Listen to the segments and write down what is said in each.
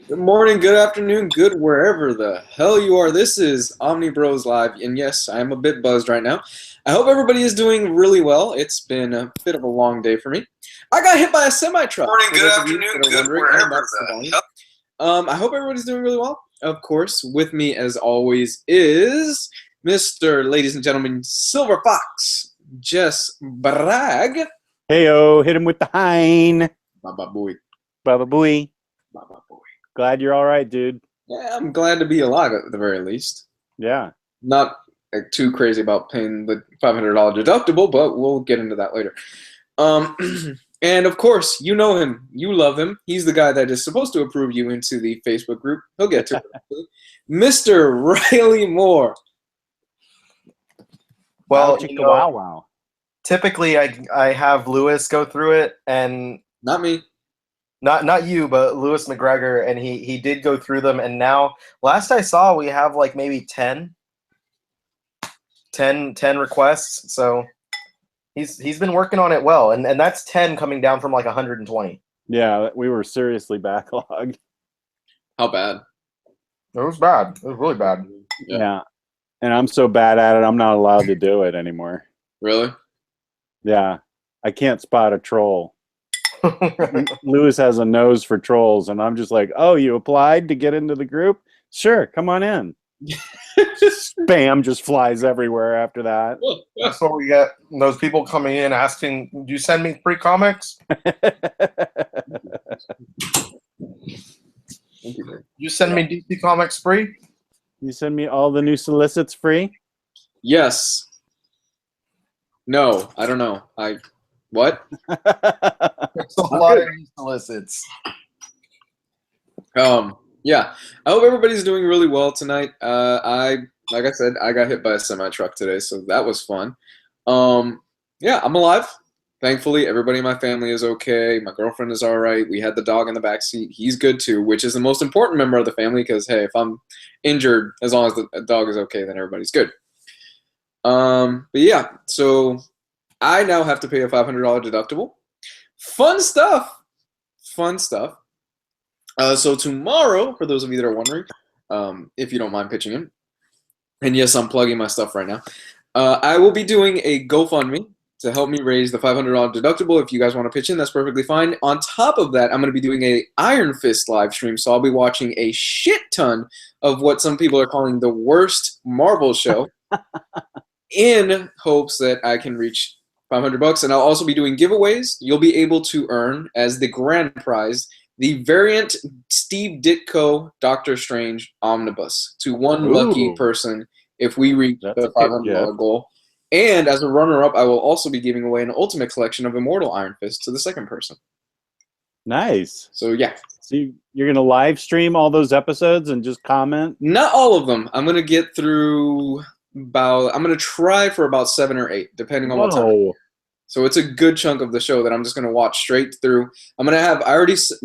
Good morning, good afternoon, good wherever the hell you are. This is Omnibros Live, and yes, I am a bit buzzed right now. I hope everybody is doing really well. It's been a bit of a long day for me. I got hit by a semi-truck. Morning, good afternoon, good wherever the hell. I hope everybody's doing really well. Of course, with me as always is Mr. Ladies and Gentlemen, Silver Fox, Jess Bragg. Heyo, hit him with the hind. Baba Booey. Baba booey. Baba Booey. Glad you're all right, dude. Yeah, I'm glad to be alive at the very least. Yeah. Not too crazy about paying the $500 deductible, but we'll get into that later. And of course, you know him, you love him. He's the guy that is supposed to approve you into the Facebook group. He'll get to it. Mr. Riley Moore. Well, wow, wow. Typically I have Lewis go through it, and Not me. not you, but Lewis McGregor, and he did go through them, and now last I saw we have like maybe 10 requests. So he's been working on it well, and that's 10 coming down from like 120. Yeah, we were seriously backlogged. How bad? It was bad. It was really bad. Yeah. And I'm so bad at it, I'm not allowed to do it anymore. Really? Yeah. I can't spot a troll. Lewis has a nose for trolls, and I'm just like, oh, you applied to get into the group? Sure, come on in. Spam just flies everywhere after that. That's what we get. Those people coming in asking, "Do you send me free comics? You send me DC Comics free?" You send me all the new solicits free? Yes. No, I don't know. What? There's a lot of new solicits. Yeah. I hope everybody's doing really well tonight. Like I said, I got hit by a semi-truck today, so that was fun. Yeah, I'm alive. Thankfully, everybody in my family is okay. My girlfriend is all right. We had the dog in the back seat. He's good too, which is the most important member of the family because, hey, if I'm injured, as long as the dog is okay, then everybody's good. But yeah, so I now have to pay a $500 deductible. Fun stuff. Fun stuff. So tomorrow, for those of you that are wondering, if you don't mind pitching in, and yes, I'm plugging my stuff right now, I will be doing a GoFundMe to help me raise the $500 deductible. If you guys want to pitch in, that's perfectly fine. On top of that, I'm going to be doing a Iron Fist live stream, so I'll be watching a shit ton of what some people are calling the worst Marvel show in hopes that I can reach $500. And I'll also be doing giveaways. You'll be able to earn, as the grand prize, the variant Steve Ditko Doctor Strange Omnibus to one lucky person if we reach the $500 goal. And as a runner-up, I will also be giving away an ultimate collection of Immortal Iron Fist to the second person. Nice. So, yeah. So you're going to live stream all those episodes and just comment? Not all of them. I'm going to get through I'm going to try for about 7 or 8, depending on what time. So it's a good chunk of the show that I'm just going to watch straight through. I'm going to have,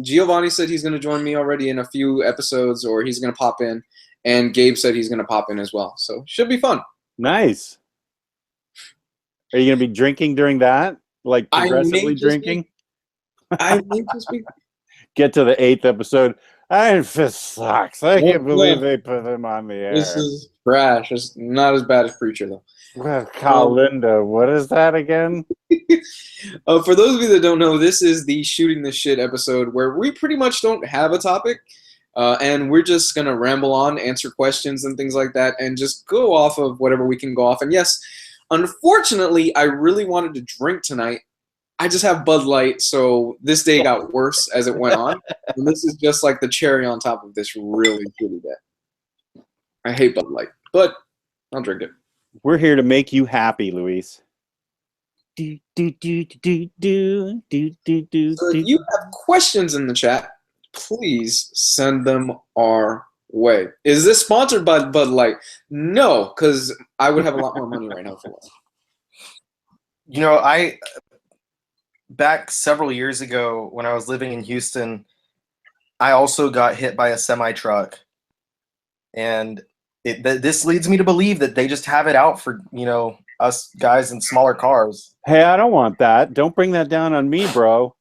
Giovanni said he's going to join me already in a few episodes, or he's going to pop in. And Gabe said he's going to pop in as well. So should be fun. Nice. Are you going to be drinking during that? Like progressively drinking? I may just be. Get to the 8th episode. Iron Fist sucks. I can't believe they put him on the air. This is trash. It's not as bad as Preacher, though. Well, Kalinda, what is that again? For those of you that don't know, this is the Shooting the Shit episode where we pretty much don't have a topic. And we're just going to ramble on, answer questions and things like that, and just go off of whatever we can go off. And yes, unfortunately, I really wanted to drink tonight. I just have Bud Light, so this day got worse as it went on. And this is just like the cherry on top of this really shitty day. I hate Bud Light, but I'll drink it. We're here to make you happy, Luis. So if you have questions in the chat, please send them our way. Is this sponsored by Bud Light? No, because I would have a lot more money right now for it. You know, back several years ago when I was living in Houston, I also got hit by a semi-truck. And this leads me to believe that they just have it out for, us guys in smaller cars. Hey, I don't want that. Don't bring that down on me, bro.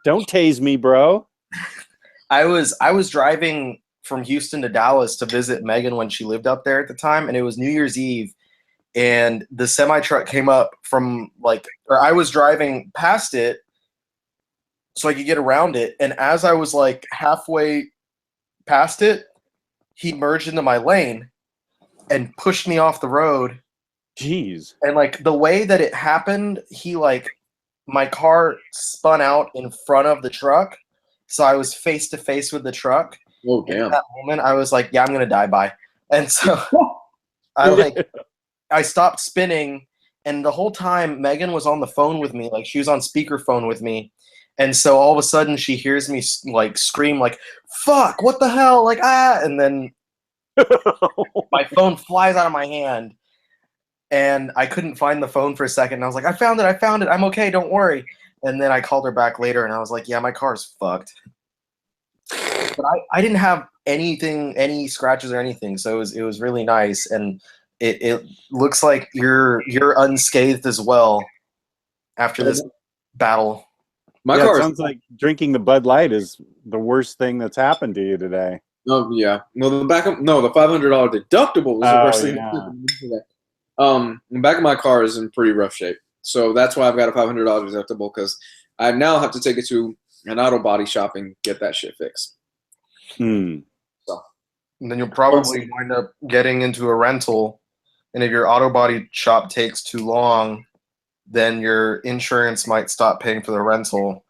Don't tase me, bro. I was driving from Houston to Dallas to visit Megan when she lived up there at the time, and it was New Year's Eve, and the semi truck came up from or I was driving past it so I could get around it, and as I was like halfway past it, he merged into my lane and pushed me off the road. Jeez. And like the way that it happened, my car spun out in front of the truck, so I was face to face with the truck. Oh And damn! at that moment, I was like, "Yeah, I'm gonna die." Bye. And so I stopped spinning, and the whole time Megan was on the phone with me, like she was on speakerphone with me. And so all of a sudden she hears me like scream like, "Fuck, what the hell?" Like, ah, and then my phone flies out of my hand. And I couldn't find the phone for a second. And I was like, I found it. I'm okay. Don't worry. And then I called her back later, and I was like, yeah, my car's fucked. But I didn't have any scratches or anything. So it was really nice. And it looks like you're unscathed as well after this battle. My car sounds like drinking the Bud Light is the worst thing that's happened to you today. Oh yeah. No, the $500 deductible was the worst thing that happened today. The back of my car is in pretty rough shape, so that's why I've got a $500 deductible, because I now have to take it to an auto body shop and get that shit fixed. So, and then you'll probably wind up getting into a rental, and if your auto body shop takes too long, then your insurance might stop paying for the rental,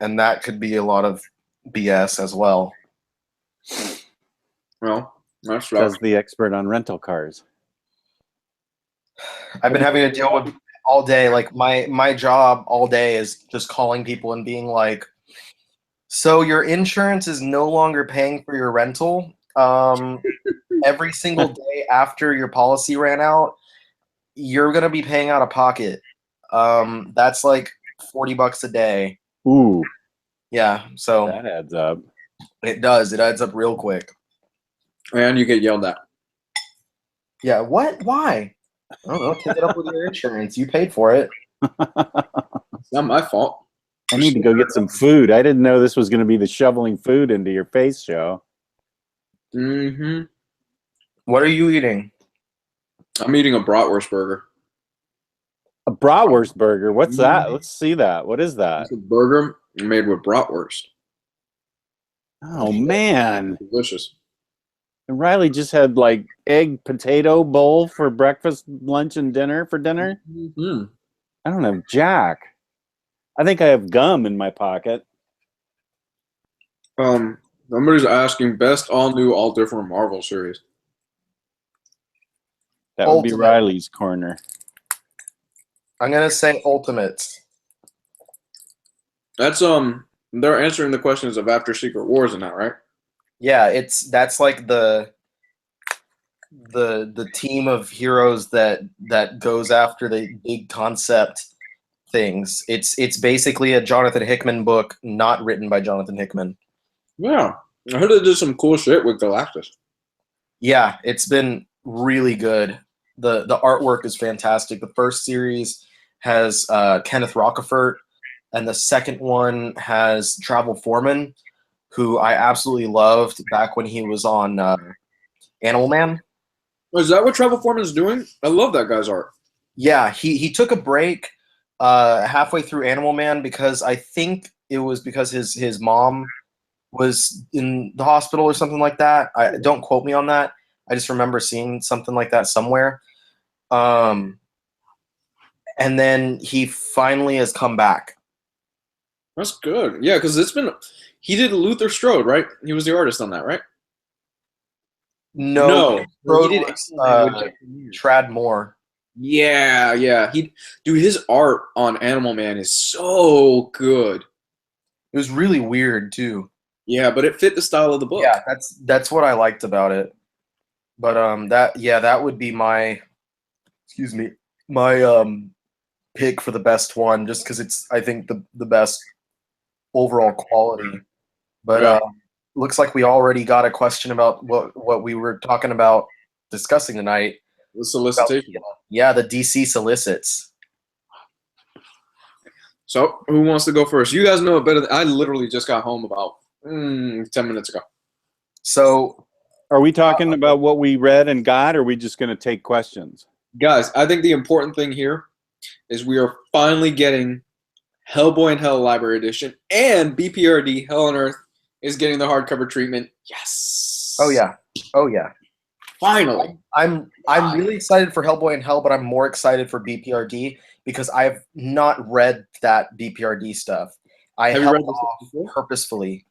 and that could be a lot of BS as well. Well, that's Says the expert on rental cars. I've been having to deal with all day. Like my job all day is just calling people and being like, so your insurance is no longer paying for your rental. Every single day after your policy ran out, you're going to be paying out of pocket. That's like $40 a day. Ooh. Yeah. So that adds up. It does. It adds up real quick. And you get yelled at. Yeah. What? Why? I don't know. Take it up with your insurance. You paid for it. It's not my fault. I need to go get some food. I didn't know this was going to be the shoveling food into your face show. Mm-hmm. What are you eating? I'm eating a bratwurst burger. A bratwurst burger? What's that? Let's see that. What is that? It's a burger made with bratwurst. Oh, man. Delicious. And Riley just had like egg potato bowl for breakfast, lunch, and dinner for dinner. Mm-hmm. I don't have jack. I think I have gum in my pocket. Somebody's asking best all new, all different Marvel series. That would be Riley's corner. I'm gonna say Ultimates. That's they're answering the questions of after Secret Wars and that, right? Yeah, that's like the team of heroes that goes after the big concept things. It's basically a Jonathan Hickman book, not written by Jonathan Hickman. Yeah, I heard they did some cool shit with Galactus. Yeah, it's been really good. The artwork is fantastic. The first series has Kenneth Rockefort, and the second one has Travel Foreman, who I absolutely loved back when he was on Animal Man. Is that what Travel Foreman's doing? I love that guy's art. Yeah, he took a break halfway through Animal Man because I think it was because his mom was in the hospital or something like that. Don't quote me on that. I just remember seeing something like that somewhere. And then he finally has come back. That's good. Yeah, because he did Luther Strode, right? He was the artist on that, right? No. Strode he did Trad Moore. Yeah. His art on Animal Man is so good. It was really weird too. Yeah, but it fit the style of the book. Yeah, that's what I liked about it. But that would be my pick for the best one, just because it's I think the best overall quality. But looks like we already got a question about what we were talking about discussing tonight. The solicitation. Yeah, the DC solicits. So who wants to go first? You guys know it better. I literally just got home about 10 minutes ago. So, Are we talking about what we read and got, or are we just going to take questions? Guys, I think the important thing here is we are finally getting Hellboy and Hell Library Edition, and BPRD Hell on Earth is getting the hardcover treatment. Yes. oh yeah, oh yeah. Finally. I'm really excited for Hellboy and Hell, but I'm more excited for BPRD because I've not read that BPRD stuff. I Have you held read this stuff off before? purposefully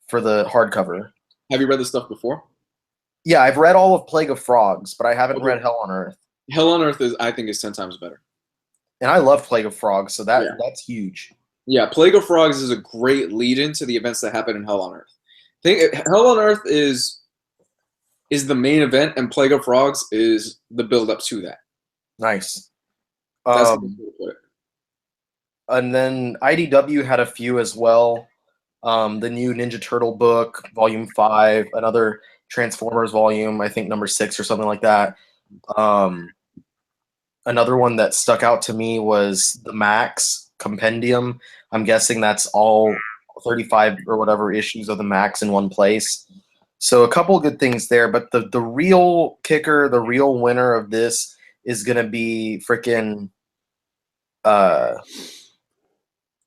for the hardcover. Have you read this stuff before? Yeah, I've read all of Plague of Frogs, but I haven't Okay. read Hell on Earth. Hell on Earth I think is 10 times better. And I love Plague of Frogs, so Yeah. that's huge. Yeah, Plague of Frogs is a great lead-in to the events that happen in Hell on Earth. Hell on Earth is the main event, and Plague of Frogs is the build-up to that. Nice. That's the way to put it. And then IDW had a few as well. The new Ninja Turtle book, Volume 5, another Transformers volume, I think number 6 or something like that. Another one that stuck out to me was the Max Compendium. I'm guessing that's all 35 or whatever issues of the Max in one place. So a couple good things there, but the real kicker, the real winner of this is going to be freaking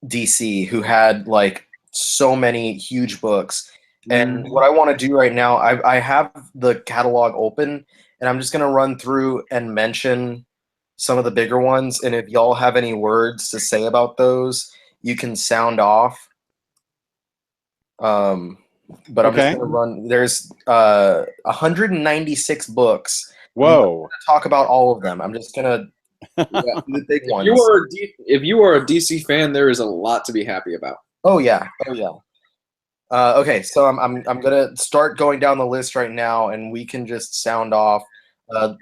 DC, who had like so many huge books. And what I want to do right now, I have the catalog open, and I'm just going to run through and mention some of the bigger ones. And if y'all have any words to say about those, you can sound off. But I'm just going to run. There's 196 books. Whoa. Talk about all of them. I'm just going to the big ones. If you are a DC fan, there is a lot to be happy about. Oh yeah. Okay, so I'm gonna start going down the list right now, and we can just sound off. I'm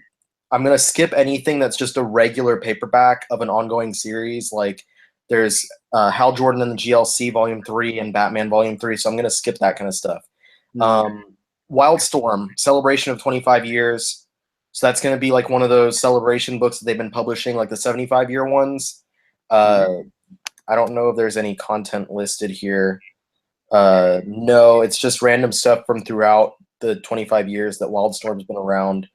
gonna skip anything that's just a regular paperback of an ongoing series. Like there's Hal Jordan and the GLC Volume 3 and Batman Volume 3, so I'm gonna skip that kind of stuff. Wildstorm, Celebration of 25 Years. So that's gonna be like one of those celebration books that they've been publishing, like the 75-year ones. I don't know if there's any content listed here. No, it's just random stuff from throughout the 25 years that Wildstorm's been around.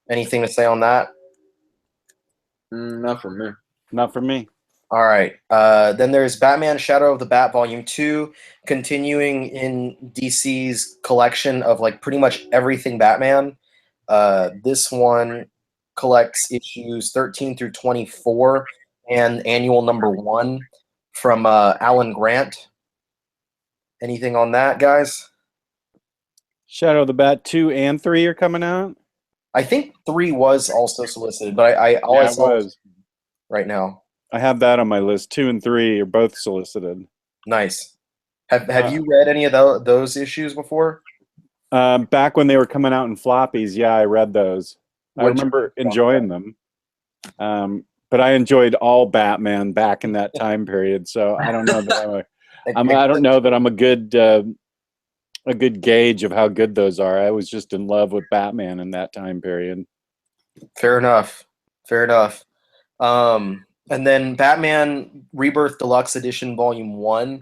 Anything to say on that? Not for me. Not for me. All right. Then there's Batman Shadow of the Bat Volume 2, continuing in DC's collection of like pretty much everything Batman. This one collects issues 13 through 24 and annual number 1 from Alan Grant. Anything on that, guys? Shadow of the Bat 2 and 3 are coming out? I think 3 was also solicited, but I always was right now. I have that on my list. 2 and 3 are both solicited. Nice. Have you read any of those issues before? Back when they were coming out in floppies, yeah, I read those. I remember enjoying them. But I enjoyed all Batman back in that time period, so I don't know that I don't know that I'm a good gauge of how good those are. I was just in love with Batman in that time period. Fair enough. And then Batman Rebirth Deluxe Edition Volume 1.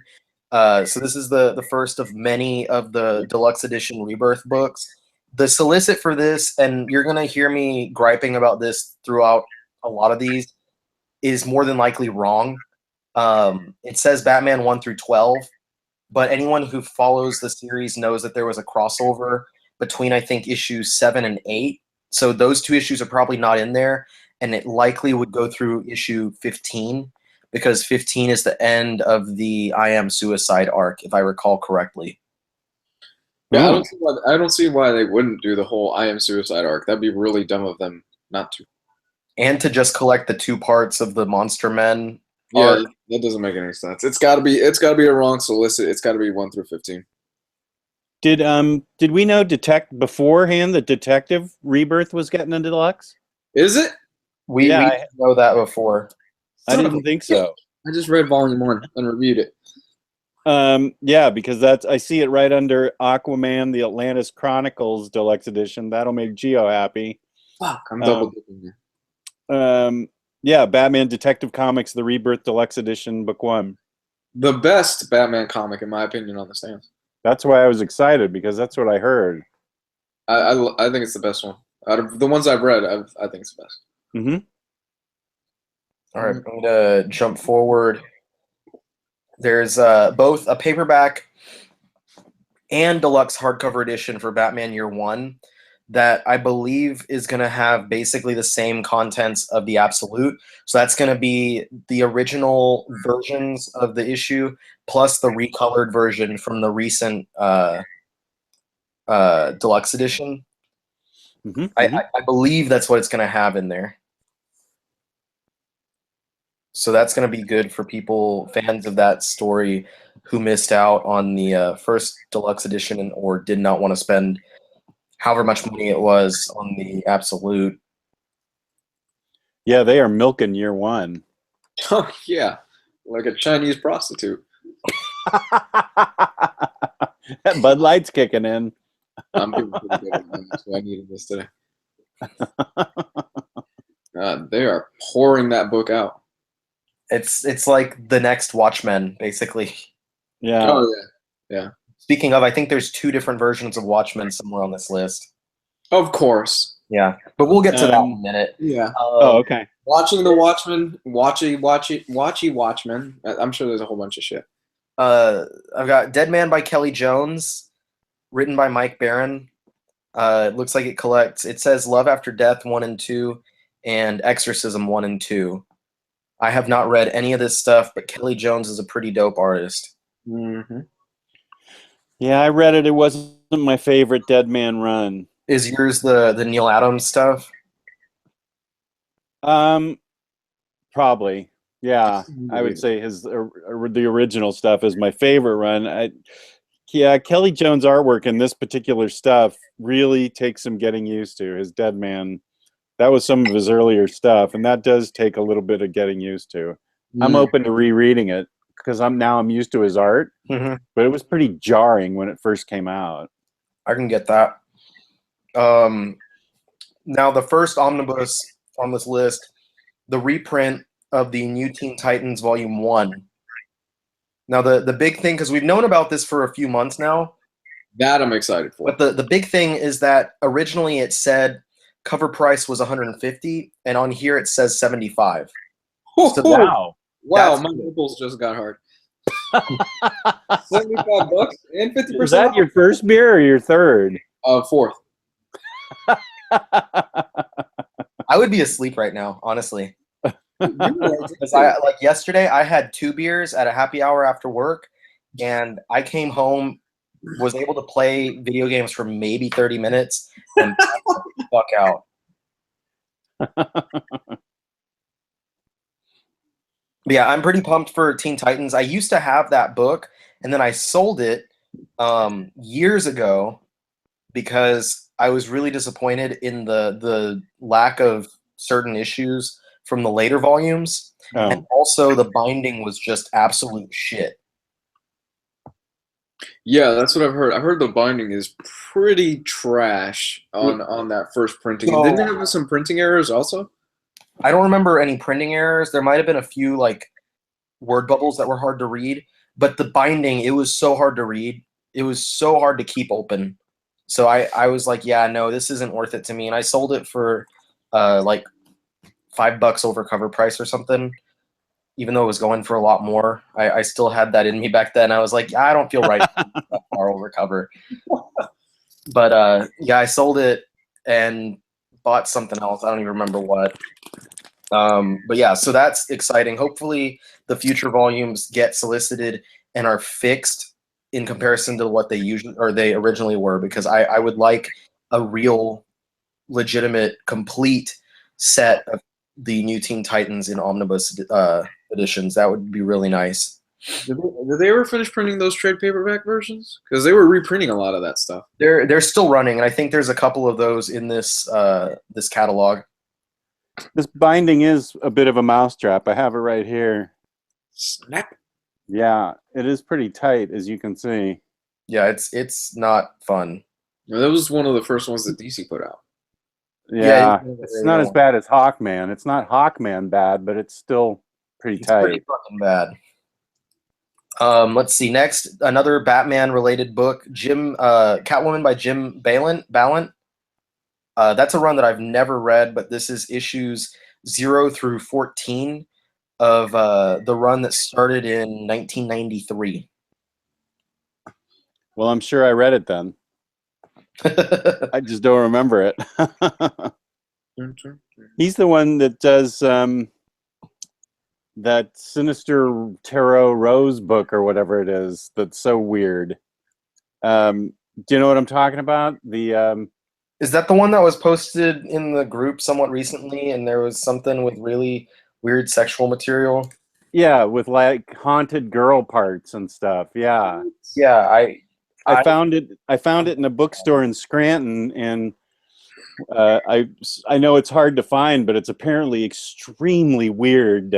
So this is the first of many of the Deluxe Edition Rebirth books. The solicit for this, and you're going to hear me griping about this throughout a lot of these, is more than likely wrong. It says Batman 1 through 12, but anyone who follows the series knows that there was a crossover between, I think, issues 7 and 8. So those 2 issues are probably not in there, and it likely would go through issue 15, because 15 is the end of the I Am Suicide arc, if I recall correctly. Yeah, I don't see why they wouldn't do the whole I Am Suicide arc. That'd be really dumb of them not to. And to just collect the 2 parts of the Monster Men. Yeah, that doesn't make any sense. It's gotta be a wrong solicit. It's gotta be 1 through 15. Did we know beforehand that Detective Rebirth was getting a deluxe? Is it? We know that before. I didn't think so. I just read Volume 1 and reviewed it. Yeah, because I see it right under Aquaman, the Atlantis Chronicles Deluxe Edition. That'll make Geo happy. Fuck, I'm double dipping here. Yeah, Batman Detective Comics, the Rebirth Deluxe Edition, Book 1. The best Batman comic, in my opinion, on the stands. That's why I was excited, because that's what I heard. I think it's the best one out of the ones I've read. I think it's the best. Mm-hmm. All right, I'm gonna jump forward. There's both a paperback and deluxe hardcover edition for Batman Year One that I believe is going to have basically the same contents of the Absolute. So that's going to be the original versions of the issue plus the recolored version from the recent deluxe edition. Mm-hmm. I believe that's what it's going to have in there. So that's going to be good for people, fans of that story, who missed out on the first deluxe edition or did not want to spend however much money it was on the Absolute. Yeah, they are milking Year One. Oh yeah, like a Chinese prostitute. That Bud Light's kicking in. I'm doing pretty good at that, so I needed this today. They are pouring that book out. It's like the next Watchmen, basically. Yeah. Oh yeah. Speaking of, I think there's 2 different versions of Watchmen somewhere on this list. Of course. Yeah, but we'll get to that in a minute. Yeah. Oh, okay. Watching the Watchmen, watchy Watchmen. I'm sure there's a whole bunch of shit. I've got Dead Man by Kelly Jones, written by Mike Barron. It looks like it says Love After Death 1 and 2 and Exorcism 1 and 2. I have not read any of this stuff, but Kelly Jones is a pretty dope artist. Mm-hmm. Yeah, I read it. It wasn't my favorite Dead Man run. Is yours the Neil Adams stuff? Probably. Yeah, I would say the original stuff is my favorite run. Kelly Jones' artwork in this particular stuff really takes some getting used to. His Dead Man, that was some of his earlier stuff, and that does take a little bit of getting used to. I'm open to rereading it because I'm used to his art, but it was pretty jarring when it first came out. I can get that. Now the first omnibus on this list, the reprint of the New Teen Titans Volume 1. Now the big thing, because we've known about this for a few months now. That I'm excited for. But the big thing is that originally it said cover price was $150, and on here it says $75. So Wow, my nipples just got hard. $75 and 50%. Was that your first beer or your third? Fourth. I would be asleep right now, honestly. Like yesterday, I had 2 beers at a happy hour after work, and I came home, was able to play video games for maybe 30 minutes, and fuck out. Yeah, I'm pretty pumped for Teen Titans. I used to have that book, and then I sold it years ago because I was really disappointed in the lack of certain issues from the later volumes, and also the binding was just absolute shit. Yeah, that's what I've heard. I've heard the binding is pretty trash on that first printing. So, didn't it have some printing errors also? I don't remember any printing errors. There might have been a few like word bubbles that were hard to read, but the binding, it was so hard to read. It was so hard to keep open. So I was like, yeah, no, this isn't worth it to me. And I sold it for like $5 over cover price or something, even though it was going for a lot more. I still had that in me back then. I was like, yeah, I don't feel right that far over cover. But yeah, I sold it and bought something else. I don't even remember what. But yeah, so that's exciting. Hopefully the future volumes get solicited and are fixed in comparison to what they originally were, because I would like a real legitimate complete set of the New Teen Titans in omnibus editions. That would be really nice. Did they ever finish printing those trade paperback versions? Because they were reprinting a lot of that stuff. They're still running, and I think there's a couple of those in this this catalog. This binding is a bit of a mousetrap. I have it right here. Snap. Yeah, it is pretty tight, as you can see. Yeah, it's not fun. That was one of the first ones that DC put out. Yeah, it's not as bad as Hawkman. It's not Hawkman bad, but it's still pretty tight. Pretty fucking bad. Let's see. Next, another Batman-related book, Catwoman by Jim Ballant. That's a run that I've never read, but this is issues 0 through 14 of the run that started in 1993. Well, I'm sure I read it then. I just don't remember it. He's the one that does that Sinister Tarot Rose book or whatever it is that's so weird. Do you know what I'm talking about? Is that the one that was posted in the group somewhat recently, and there was something with really weird sexual material? Yeah, with like haunted girl parts and stuff. Yeah. Yeah, I found it in a bookstore in Scranton, and I know it's hard to find, but it's apparently extremely weird.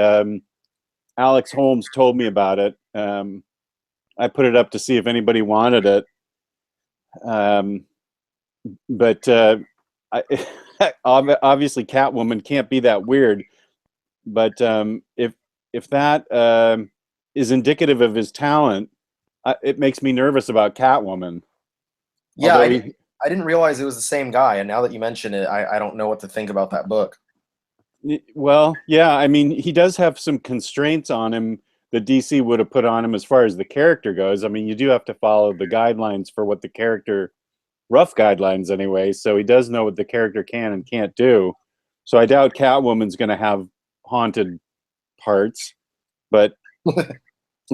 Alex Holmes told me about it. I put it up to see if anybody wanted it. But obviously Catwoman can't be that weird. But if that is indicative of his talent, it makes me nervous about Catwoman. Yeah, I didn't realize it was the same guy, and now that you mention it, I don't know what to think about that book. Well, yeah, I mean, he does have some constraints on him that DC would have put on him as far as the character goes. I mean, you do have to follow the guidelines for what the character, rough guidelines anyway, so he does know what the character can and can't do. So I doubt Catwoman's going to have haunted parts, but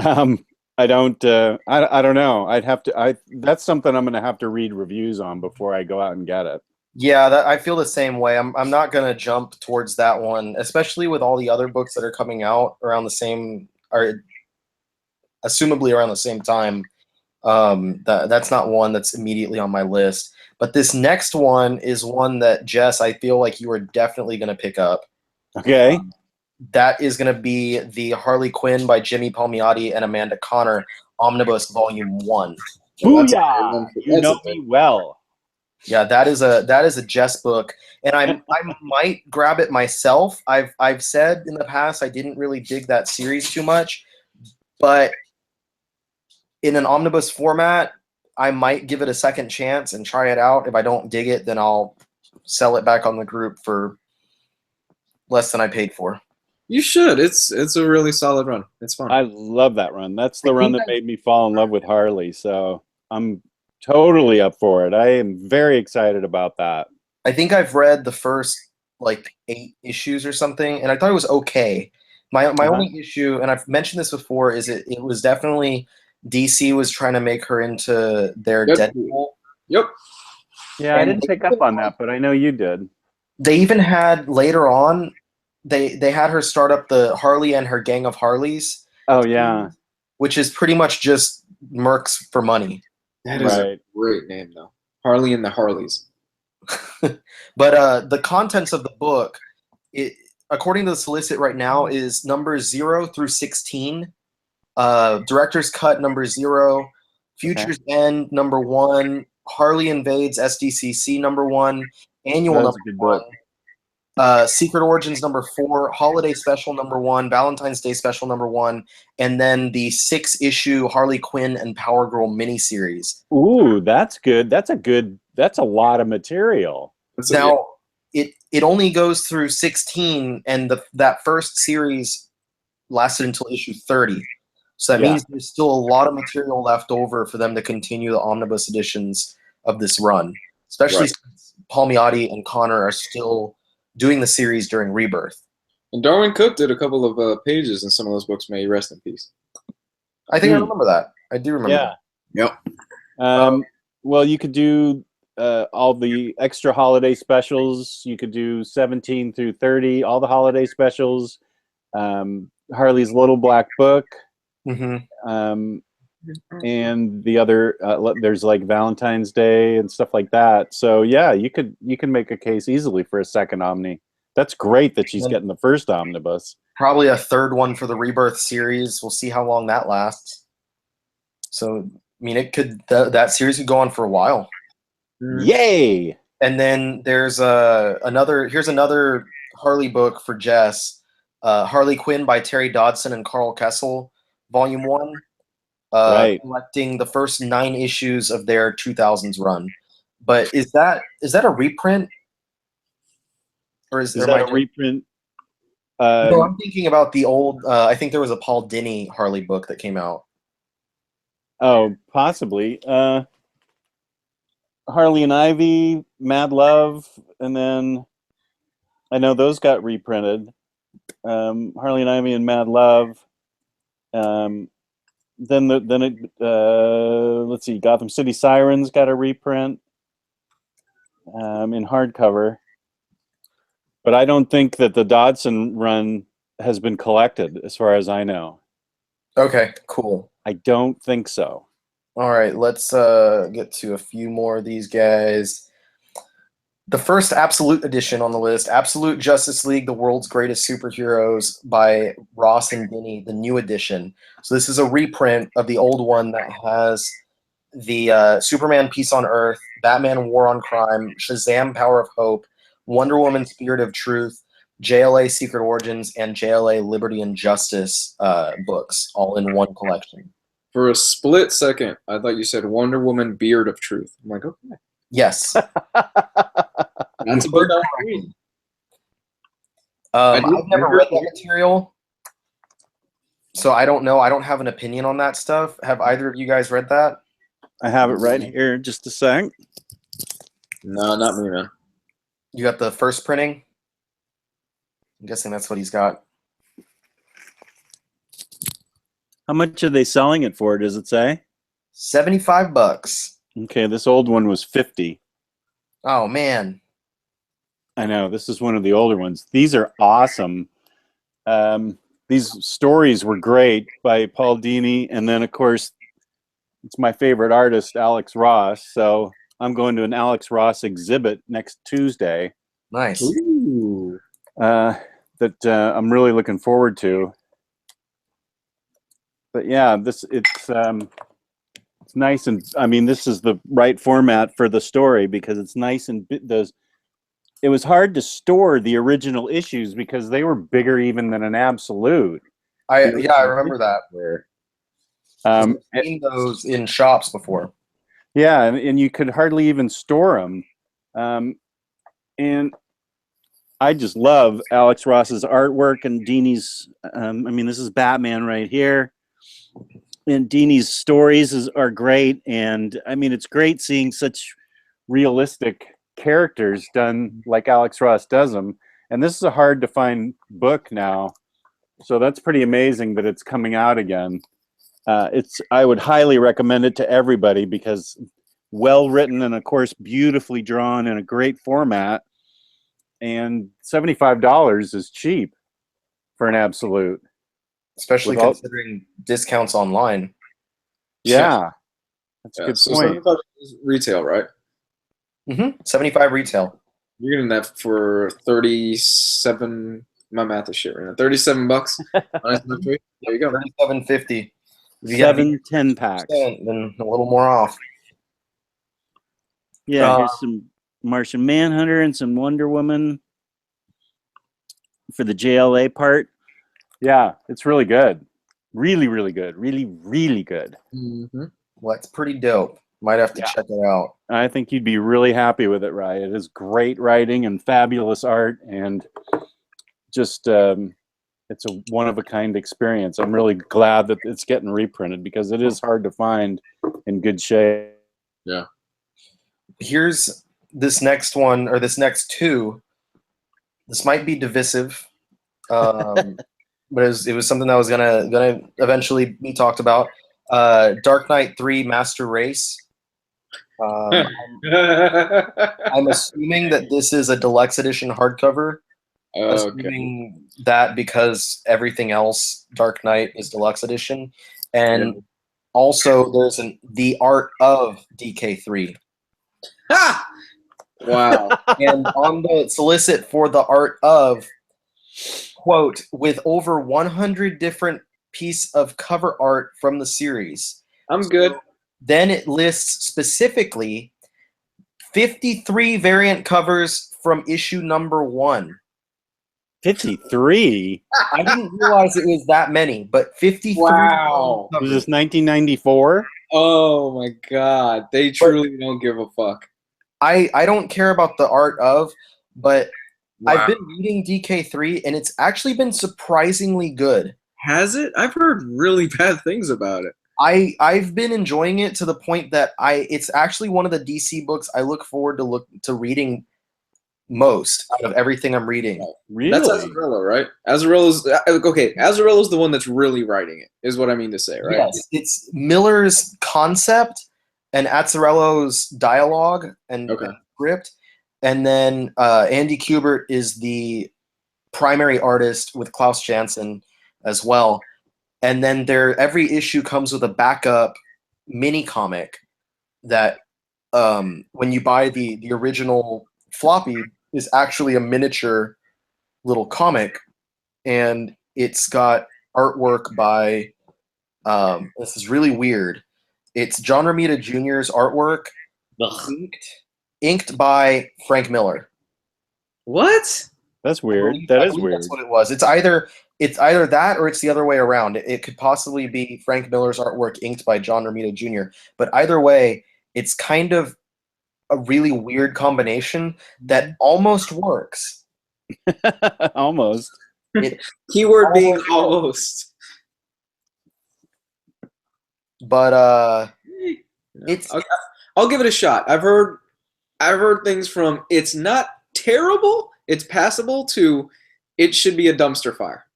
I don't know. That's something I'm going to have to read reviews on before I go out and get it. Yeah, I feel the same way. I'm not going to jump towards that one, especially with all the other books that are coming out around the same, or assumably around the same time. That's not one that's immediately on my list. But this next one is one that, Jess, I feel like you are definitely going to pick up. Okay. That is going to be the Harley Quinn by Jimmy Palmiotti and Amanda Connor Omnibus Volume 1. Booyah! You know me well. Yeah, that is a Jess book, and I might grab it myself. I've said in the past I didn't really dig that series too much, but in an omnibus format, I might give it a second chance and try it out. If I don't dig it, then I'll sell it back on the group for less than I paid for. You should. It's a really solid run. It's fun. I love that run. That's the run that made me fall in love with Harley. So I'm totally up for it. I am very excited about that. I think I've read the first like 8 issues or something, and I thought it was okay. My only issue, and I've mentioned this before, is it was definitely DC was trying to make her into their Deadpool. Yep. Yeah, I didn't pick up on that, but I know you did. They even had later on, they had her start up the Harley and her gang of Harleys. Oh yeah. Which is pretty much just mercs for money. That is a great name, though. Harley and the Harleys. But the contents of the book, according to the solicit right now, is numbers 0 through 16. Director's Cut number 0. Futures End number 1. Harley Invades SDCC number 1. Annual number 1. Secret Origins number 4, Holiday Special number 1, Valentine's Day Special number 1, and then the 6-issue Harley Quinn and Power Girl miniseries. Ooh, that's good. That's a lot of material. Now, it only goes through 16, and that first series lasted until issue 30. So that means there's still a lot of material left over for them to continue the omnibus editions of this run, especially since Palmiotti and Connor are still doing the series during Rebirth. And Darwin Cook did a couple of pages in some of those books. May he rest in peace. I think I remember that. I do remember that. Yep. Well, you could do all the extra holiday specials. You could do 17 through 30, all the holiday specials. Harley's Little Black Book. Mm-hmm. And the other, there's like Valentine's Day and stuff like that. So yeah, you can make a case easily for a second Omni. That's great that she's getting the first omnibus. Probably a third one for the Rebirth series. We'll see how long that lasts. So, I mean, it could that series could go on for a while. Yay! And then there's here's another Harley book for Jess. Harley Quinn by Terry Dodson and Carl Kessel, Volume 1. Right. collecting the first 9 issues of their 2000s run. But is that a reprint? Or Is that a reprint? No, I'm thinking about the old. I think there was a Paul Dini Harley book that came out. Oh, possibly. Harley and Ivy, Mad Love, and then I know those got reprinted. Harley and Ivy and Mad Love. Let's see, Gotham City Sirens got a reprint in hardcover. But I don't think that the Dodson run has been collected, as far as I know. Okay, cool. I don't think so. All right, let's get to a few more of these guys. The first Absolute edition on the list, Absolute Justice League, The World's Greatest Superheroes by Ross and Dini, the new edition. So this is a reprint of the old one that has the Superman Peace on Earth, Batman War on Crime, Shazam Power of Hope, Wonder Woman Spirit of Truth, JLA Secret Origins, and JLA Liberty and Justice books, all in one collection. For a split second, I thought you said Wonder Woman Beard of Truth. I'm like, okay. Yes. That's a book I read. I've never read that material, so I don't know. I don't have an opinion on that stuff. Have either of you guys read that? I have it right here. Just a sec. No, not me, man. You got the first printing? I'm guessing that's what he's got. How much are they selling it for? Does it say? $75. Okay, this old one was 50. Oh man. I know, this is one of the older ones. These are awesome. These stories were great by Paul Dini, and then of course it's my favorite artist, Alex Ross. So I'm going to an Alex Ross exhibit next Tuesday. Nice. Ooh. That I'm really looking forward to. But yeah, it's nice, and I mean this is the right format for the story because it's nice, and it was hard to store the original issues because they were bigger even than an Absolute. I remember that. I've seen those in shops before. Yeah, and you could hardly even store them. And I just love Alex Ross's artwork and Dini's. I mean, this is Batman right here. And Dini's stories are great. And I mean, it's great seeing such realistic characters done like Alex Ross does them. And this is a hard to find book now. So that's pretty amazing that it's coming out again. I would highly recommend it to everybody because well written and of course beautifully drawn in a great format, and $75 is cheap for an Absolute, especially considering discounts online. Yeah, that's a good point. So retail, right? Mm-hmm. 75 retail. You're getting that for 37. My math is shit right now. $37. There you go. $37.50. 7 10-packs. Then a little more off. Yeah, here's some Martian Manhunter and some Wonder Woman for the JLA part. Yeah, it's really good. Really, really good. Really, really good. Mm-hmm. Well, that's pretty dope. Might have to check it out. I think you'd be really happy with it, Ryan. It is great writing and fabulous art, and just it's a one-of-a-kind experience. I'm really glad that it's getting reprinted because it is hard to find in good shape. Yeah. Here's this next one, or this next two. This might be divisive, but it was something that was gonna eventually be talked about. Dark Knight 3 Master Race. I'm assuming that this is a deluxe edition hardcover. Assuming that because everything else Dark Knight is deluxe edition, and also there's the art of DK3. Ha! Wow. And on the solicit for the art of, quote, with over 100 different piece of cover art from the series. I'm good. Then it lists specifically 53 variant covers from issue number 1. 53? I didn't realize it was that many, but 53. Wow. Was this 1994? Oh my god. They truly don't give a fuck. I don't care about the art of, but Wow. I've been reading DK3 and it's actually been surprisingly good. Has it? I've heard really bad things about it. I've been enjoying it to the point that it's actually one of the DC books I look forward to reading most out of everything I'm reading. Really? That's Azzarello, right? Azzarella's okay. Azzarella's the one that's really writing it, is what I mean to say, right? Yes, it's Miller's concept and Azzarello's dialogue and script, and then Andy Kubert is the primary artist with Klaus Janson as well. And then every issue comes with a backup mini comic that when you buy the original floppy is actually a miniature little comic, and it's got artwork by this is really weird. It's John Romita Jr.'s artwork, inked by Frank Miller. What? That's weird. That is weird. That's what it was. It's either that or it's the other way around. It could possibly be Frank Miller's artwork inked by John Romita Jr. But either way, it's kind of a really weird combination that almost works. Almost. Keyword being almost. But it's I'll give it a shot. I've heard things from it's not terrible, it's passable to it should be a dumpster fire.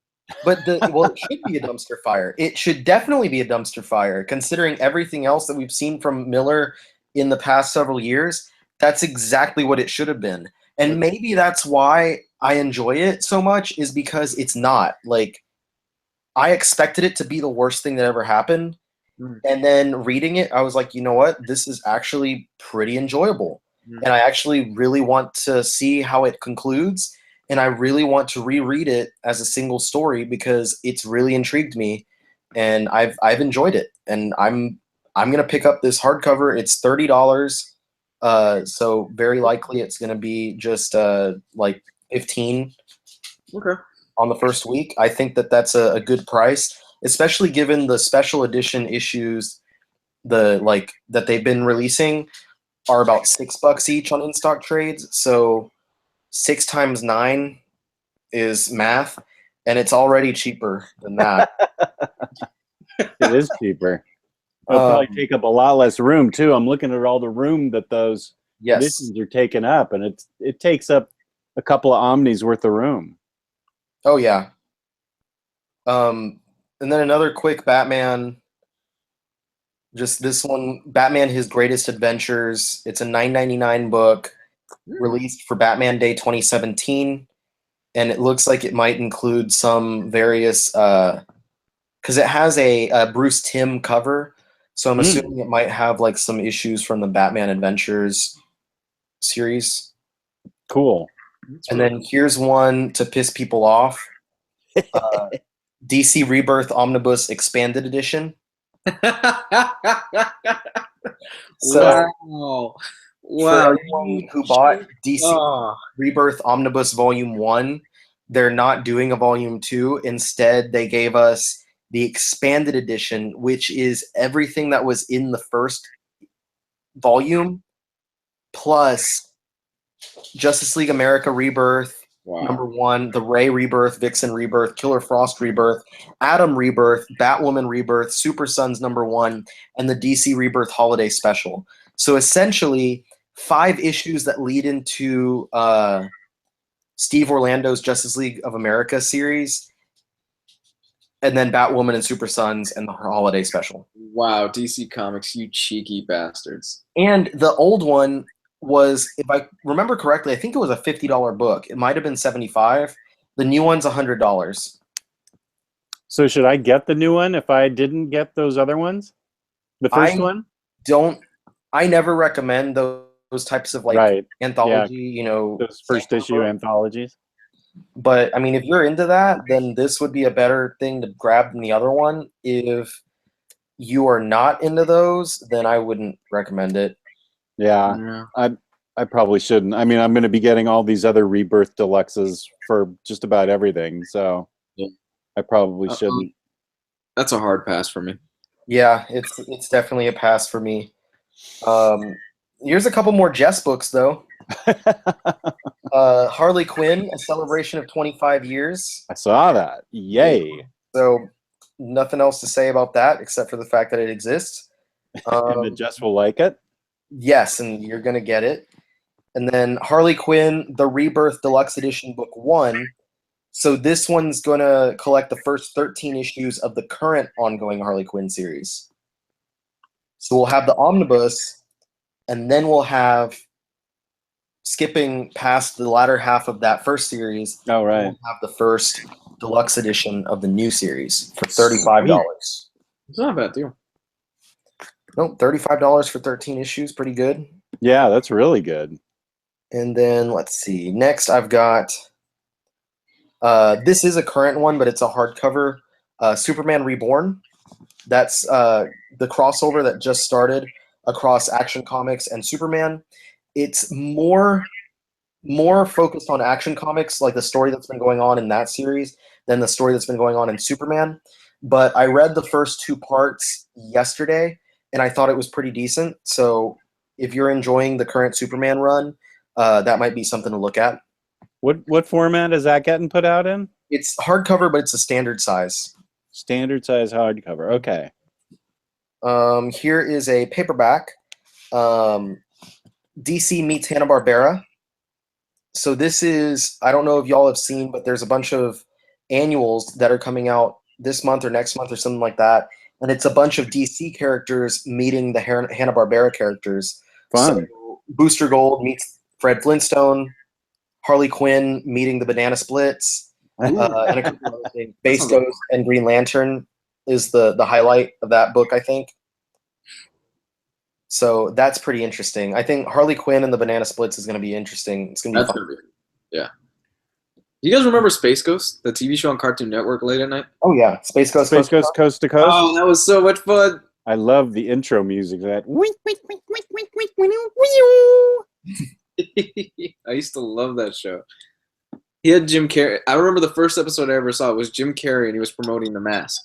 But it should be a dumpster fire. It should definitely be a dumpster fire, considering everything else that we've seen from Miller in the past several years. That's exactly what it should have been. And maybe that's why I enjoy it so much, is because it's not. Like, I expected it to be the worst thing that ever happened. And then reading it, I was like, you know what? This is actually pretty enjoyable. And I actually really want to see how it concludes. And I really want to reread it as a single story because it's really intrigued me, and I've enjoyed it. And I'm gonna pick up this hardcover. It's $30, so very likely it's gonna be just like 15 on the first week. I think that's a good price, especially given the special edition issues that they've been releasing are about $6 each on in-stock trades. So 6 times 9 is math, and it's already cheaper than that. It is cheaper. It'll probably take up a lot less room too. I'm looking at all the room that those editions are taking up, and it takes up a couple of Omnis worth of room. Oh yeah. And then another quick Batman. Just this one, Batman: His Greatest Adventures. It's a $9.99 book, released for Batman Day 2017, and it looks like it might include some various because it has a Bruce Timm cover, so I'm assuming it might have like some issues from the Batman Adventures series. Cool. And then here's one to piss people off: DC Rebirth Omnibus Expanded Edition. So, wow. For anyone who bought DC Rebirth Omnibus Volume 1, they're not doing a Volume 2. Instead, they gave us the Expanded Edition, which is everything that was in the first volume, plus Justice League America Rebirth, number 1, the Ray Rebirth, Vixen Rebirth, Killer Frost Rebirth, Atom Rebirth, Batwoman Rebirth, Super Sons number 1, and the DC Rebirth Holiday Special. So essentially, 5 issues that lead into Steve Orlando's Justice League of America series, and then Batwoman and Super Sons and the Holiday Special. Wow, DC Comics, you cheeky bastards. And the old one was, if I remember correctly, I think it was a $50 book. It might have been $75. The new one's $100. So should I get the new one if I didn't get those other ones? The first one? I never recommend those types of anthology, those first issue anthologies. But I mean, if you're into that, then this would be a better thing to grab than the other one. If you are not into those, then I wouldn't recommend it. Yeah. I probably shouldn't. I mean, I'm going to be getting all these other Rebirth deluxes for just about everything, so Yeah. I probably shouldn't. That's a hard pass for me. Yeah, it's definitely a pass for me. Here's a couple more Jess books though. Harley Quinn, a celebration of 25 years. I saw that. Yay! So nothing else to say about that except for the fact that it exists. And that Jess will like it. Yes, and you're gonna get it. And then Harley Quinn, the Rebirth Deluxe Edition, Book 1. So this one's gonna collect the first 13 issues of the current ongoing Harley Quinn series. So we'll have the Omnibus, and then we'll have, skipping past the latter half of that first series, Oh, right. we'll have the first deluxe edition of the new series for $35. It's not a bad deal. Nope, $35 for 13 issues, pretty good. Yeah, that's really good. And then let's see. Next, I've got this is a current one, but it's a hardcover. Superman Reborn. That's the crossover that just started across Action Comics and Superman. It's more focused on Action Comics, like the story that's been going on in that series, than the story that's been going on in Superman. But I read the first 2 parts yesterday, and I thought it was pretty decent. So if you're enjoying the current Superman run, that might be something to look at. What format is that getting put out in? It's hardcover, but it's a standard size. Standard size hardcover. Okay. Here is a paperback. DC meets Hanna-Barbera. So this is, I don't know if y'all have seen, but there's a bunch of annuals that are coming out this month or next month or something like that. And it's a bunch of DC characters meeting the Hanna-Barbera characters. Fun. So Booster Gold meets Fred Flintstone. Harley Quinn meeting the Banana Splits. And a couple other things. Bastos and Green Lantern is the highlight of that book, I think. So that's pretty interesting. I think Harley Quinn and the Banana Splits is going to be interesting. It's going to be fun. Yeah. You guys remember Space Ghost, the TV show on Cartoon Network late at night? Oh yeah, Space Ghost Coast to Coast. Oh, that was so much fun. I love the intro music. That. I used to love that show. He had Jim Carrey. I remember the first episode I ever saw was Jim Carrey, and he was promoting The Mask.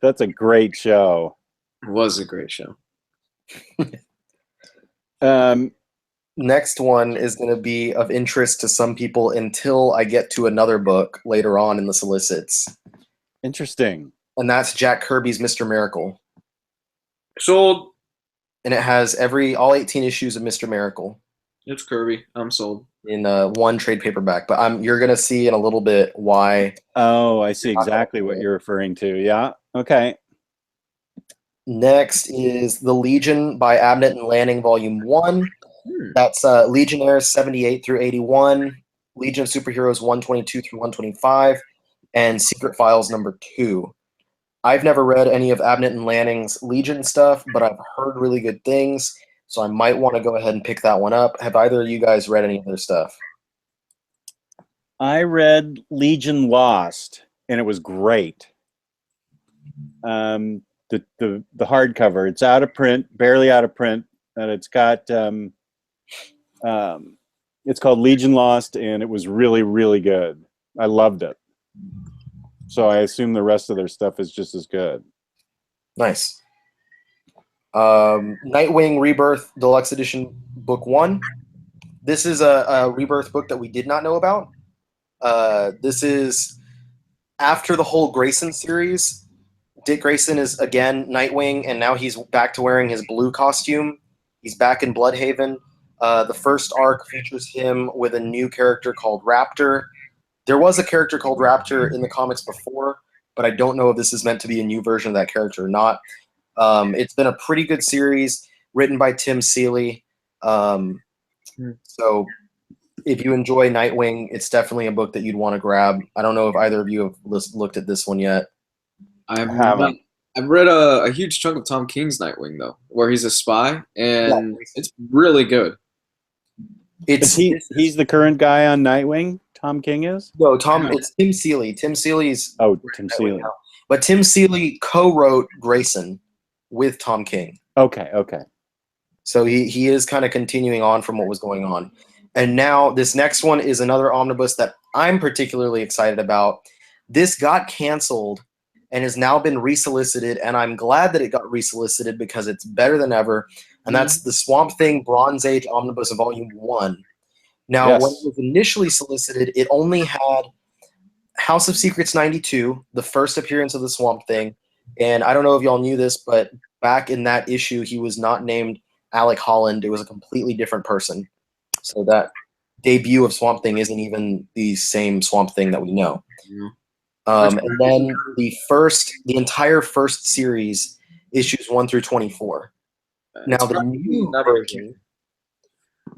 That's a great show. It was a great show. Next one is going to be of interest to some people until I get to another book later on in the solicits. Interesting. And that's Jack Kirby's Mr. Miracle. Sold. And it has all 18 issues of Mr. Miracle. It's Kirby. I'm sold. In one trade paperback. But you're going to see in a little bit why. Oh, I see exactly what you're referring to. Yeah. Okay. Next is The Legion by Abnett and Lanning, Volume 1. That's Legionnaires 78 through 81, Legion of Superheroes 122 through 125, and Secret Files number 2. I've never read any of Abnett and Lanning's Legion stuff, but I've heard really good things, so I might want to go ahead and pick that one up. Have either of you guys read any of their stuff? I read Legion Lost, and it was great. The hardcover, it's out of print, barely out of print, and it's got it's called Legion Lost, and it was really, really good. I loved it. So I assume the rest of their stuff is just as good. Nice. Nightwing Rebirth Deluxe Edition Book 1. This is a Rebirth book that we did not know about. This is after the whole Grayson series. Dick Grayson is again Nightwing, and now he's back to wearing his blue costume. He's back in Bloodhaven. The first arc features him with a new character called Raptor. There was a character called Raptor in the comics before, but I don't know if this is meant to be a new version of that character or not. It's been a pretty good series, written by Tim Seeley. So if you enjoy Nightwing, it's definitely a book that you'd want to grab. I don't know if either of you have looked at this one yet. I haven't. I've read a huge chunk of Tom King's Nightwing, though, where he's a spy, and it's really good. He's the current guy on Nightwing? Tom King is? No, it's Tim Seeley. Tim Seeley's... Oh, Tim Seeley. But Tim Seeley co-wrote Grayson with Tom King. Okay. So he is kind of continuing on from what was going on. And now this next one is another omnibus that I'm particularly excited about. This got canceled and has now been resolicited, and I'm glad that it got resolicited because it's better than ever. And that's the Swamp Thing Bronze Age Omnibus Volume 1. Now, when it was initially solicited, it only had House of Secrets 92, the first appearance of the Swamp Thing. And I don't know if y'all knew this, but back in that issue, he was not named Alec Holland. It was a completely different person. So that debut of Swamp Thing isn't even the same Swamp Thing that we know. And then the entire first series, issues 1 through 24. Now the new version,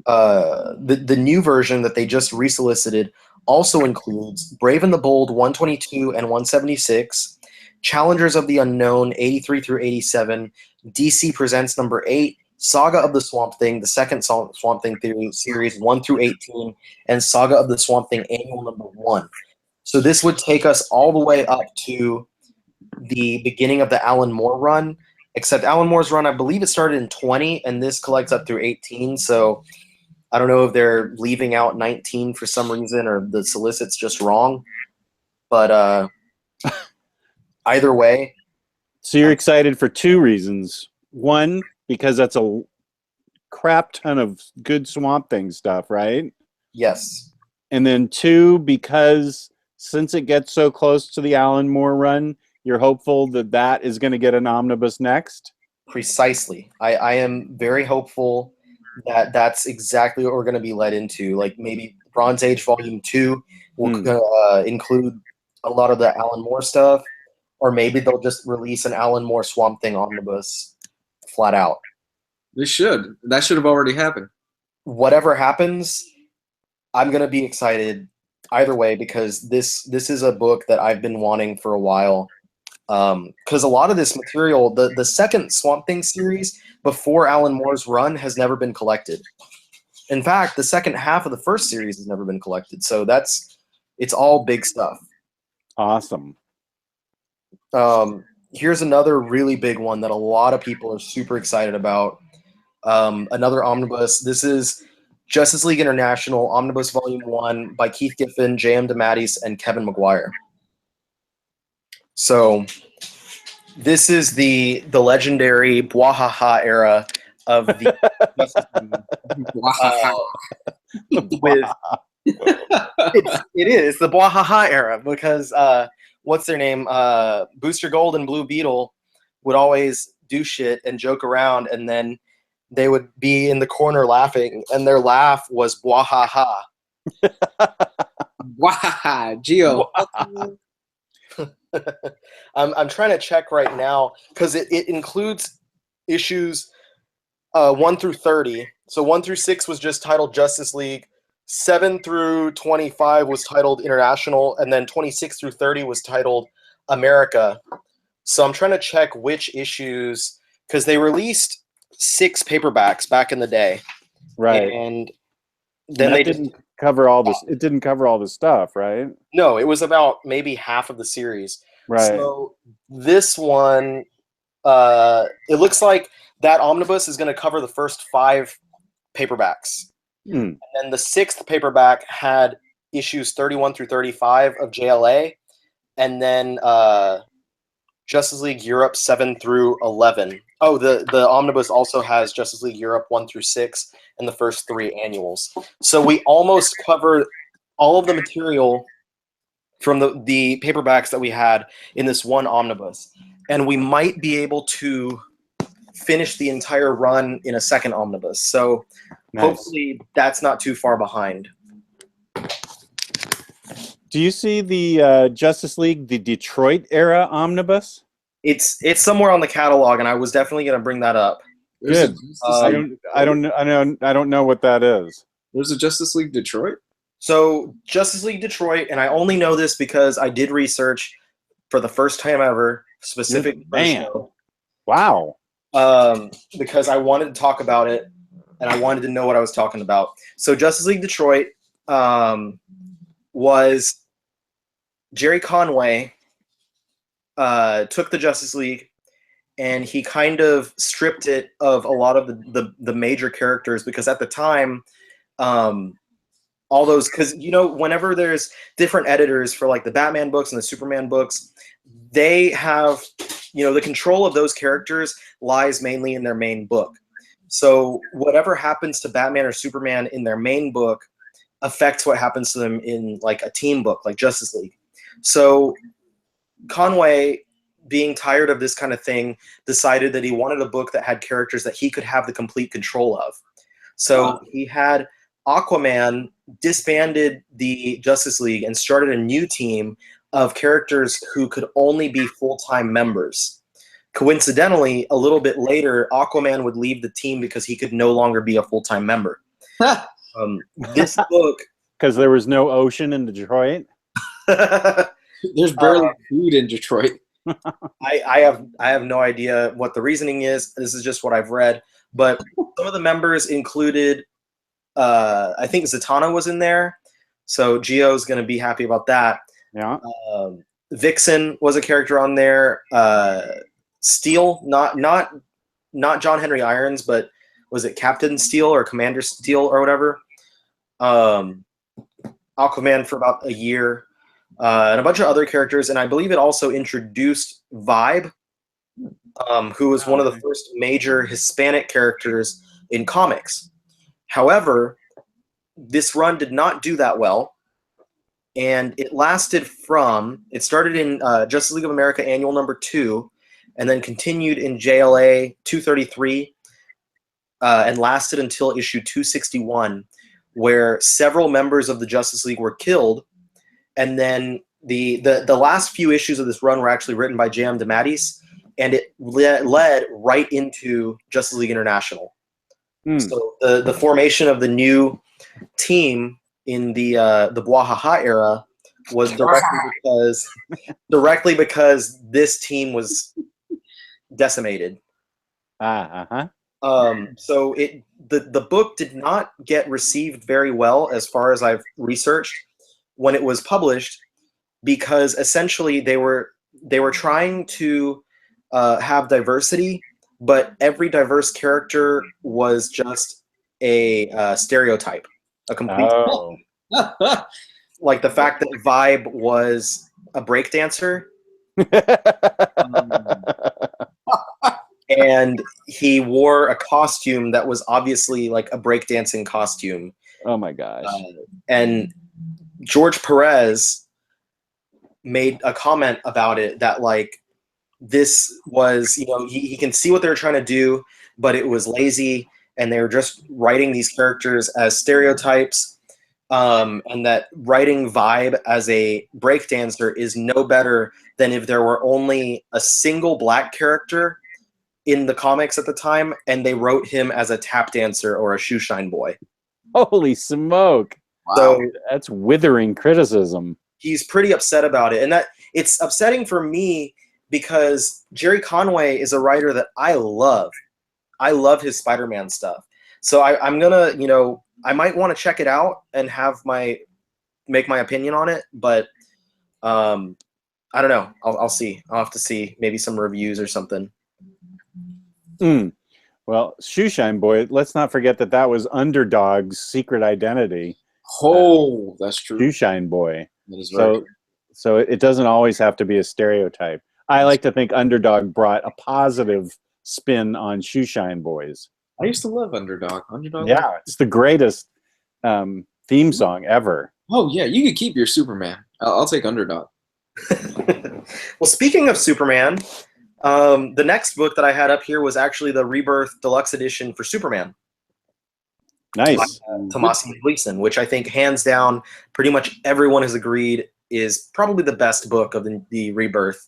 the new version that they just resolicited also includes Brave and the Bold 122 and 176, Challengers of the Unknown 83 through 87, DC Presents number 8, Saga of the Swamp Thing, the second Swamp Thing theory series 1 through 18, and Saga of the Swamp Thing annual number 1. So this would take us all the way up to the beginning of the Alan Moore run, except Alan Moore's run, I believe it started in 20, and this collects up through 18. So I don't know if they're leaving out 19 for some reason or the solicit's just wrong. But either way. So you're excited for two reasons. One, because that's a crap ton of good Swamp Thing stuff, right? Yes. And then two, because since it gets so close to the Alan Moore run, you're hopeful that that is going to get an omnibus next? Precisely. I am very hopeful that that's exactly what we're going to be led into. Like maybe Bronze Age Volume 2 will include a lot of the Alan Moore stuff, or maybe they'll just release an Alan Moore Swamp Thing omnibus flat out. They should. That should have already happened. Whatever happens, I'm going to be excited either way because this is a book that I've been wanting for a while. Because a lot of this material, the second Swamp Thing series before Alan Moore's run has never been collected. In fact, the second half of the first series has never been collected. So it's all big stuff. Awesome. Here's another really big one that a lot of people are super excited about. Another omnibus. This is Justice League International Omnibus Volume 1 by Keith Giffen, J.M. DeMatteis, and Kevin Maguire. So this is the legendary Bwahaha era of the it is the Bwahaha era because what's their name? Booster Gold and Blue Beetle would always do shit and joke around, and then they would be in the corner laughing, and their laugh was Bwahaha. Bwahaha, Geo. I'm trying to check right now because it includes issues 1 through 30. So 1 through 6 was just titled Justice League. 7 through 25 was titled International, and then 26 through 30 was titled America. So I'm trying to check which issues because they released 6 paperbacks back in the day, right? And then they didn't cover all this. It didn't cover all the stuff, right? No, it was about maybe half of the series. Right. So this one, it looks like that omnibus is going to cover the first 5 paperbacks. And then the 6th paperback had issues 31 through 35 of JLA, and then Justice League Europe 7 through 11. Oh, the omnibus also has Justice League Europe 1 through 6 and the first 3 annuals. So we almost covered all of the material from the paperbacks that we had in this one omnibus. And we might be able to finish the entire run in a second omnibus. So hopefully that's not too far behind. Do you see the Justice League, the Detroit era omnibus? It's somewhere on the catalog, and I was definitely going to bring that up. Good. I don't know what that is. There's a Justice League Detroit? So Justice League Detroit, and I only know this because I did research for the first time ever, specifically for the show. Wow. Because I wanted to talk about it, and I wanted to know what I was talking about. So Justice League Detroit was Jerry Conway took the Justice League and he kind of stripped it of a lot of the major characters, because at the time, all those, because whenever there's different editors for like the Batman books and the Superman books, they have the control of those characters lies mainly in their main book. So whatever happens to Batman or Superman in their main book affects what happens to them in like a team book like Justice League. So Conway, being tired of this kind of thing, decided that he wanted a book that had characters that he could have the complete control of. So he had Aquaman disbanded the Justice League and started a new team of characters who could only be full-time members. Coincidentally, a little bit later, Aquaman would leave the team because he could no longer be a full-time member. This book... Because there was no ocean in Detroit? There's barely food in Detroit. I have no idea what the reasoning is. This is just what I've read. But some of the members included, I think Zatanna was in there. So Geo's going to be happy about that. Yeah. Vixen was a character on there. Steel, not John Henry Irons, but was it Captain Steel or Commander Steel or whatever? Aquaman for about a year, and a bunch of other characters, and I believe it also introduced Vibe, who was one of the first major Hispanic characters in comics. However, this run did not do that well, and it started in Justice League of America Annual number 2, and then continued in JLA 233, and lasted until issue 261, where several members of the Justice League were killed, and then the last few issues of this run were actually written by J.M. DeMatteis, and it led right into Justice League International. So the formation of the new team in the Bwahaha era was directly because this team was decimated. So the book did not get received very well, as far as I've researched, when it was published, because essentially they were trying to have diversity, but every diverse character was just a stereotype, a complete like the fact that Vibe was a breakdancer. And he wore a costume that was obviously like a breakdancing costume. Oh my gosh. And George Perez made a comment about it that like this was, he can see what they were trying to do, but it was lazy, and they were just writing these characters as stereotypes, and that writing Vibe as a breakdancer is no better than if there were only a single black character in the comics at the time, and they wrote him as a tap dancer or a shoeshine boy. Holy smoke. Wow. So that's withering criticism. He's pretty upset about it. And that it's upsetting for me because Jerry Conway is a writer that I love. I love his Spider-Man stuff. So I'm gonna, I might want to check it out and make my opinion on it, but I don't know. I'll see. I'll have to see maybe some reviews or something. Well, Shoeshine Boy, let's not forget that was Underdog's secret identity. Oh, that's true. Shoeshine Boy. That is right. So it doesn't always have to be a stereotype. I like to think Underdog brought a positive spin on Shoeshine Boys. I used to love Underdog. Yeah, it's the greatest theme song ever. Oh, yeah, you could keep your Superman. I'll take Underdog. Well, speaking of Superman, the next book that I had up here was actually the Rebirth Deluxe Edition for Superman. Nice. Tomasi and Gleason, which I think hands down pretty much everyone has agreed is probably the best book of the Rebirth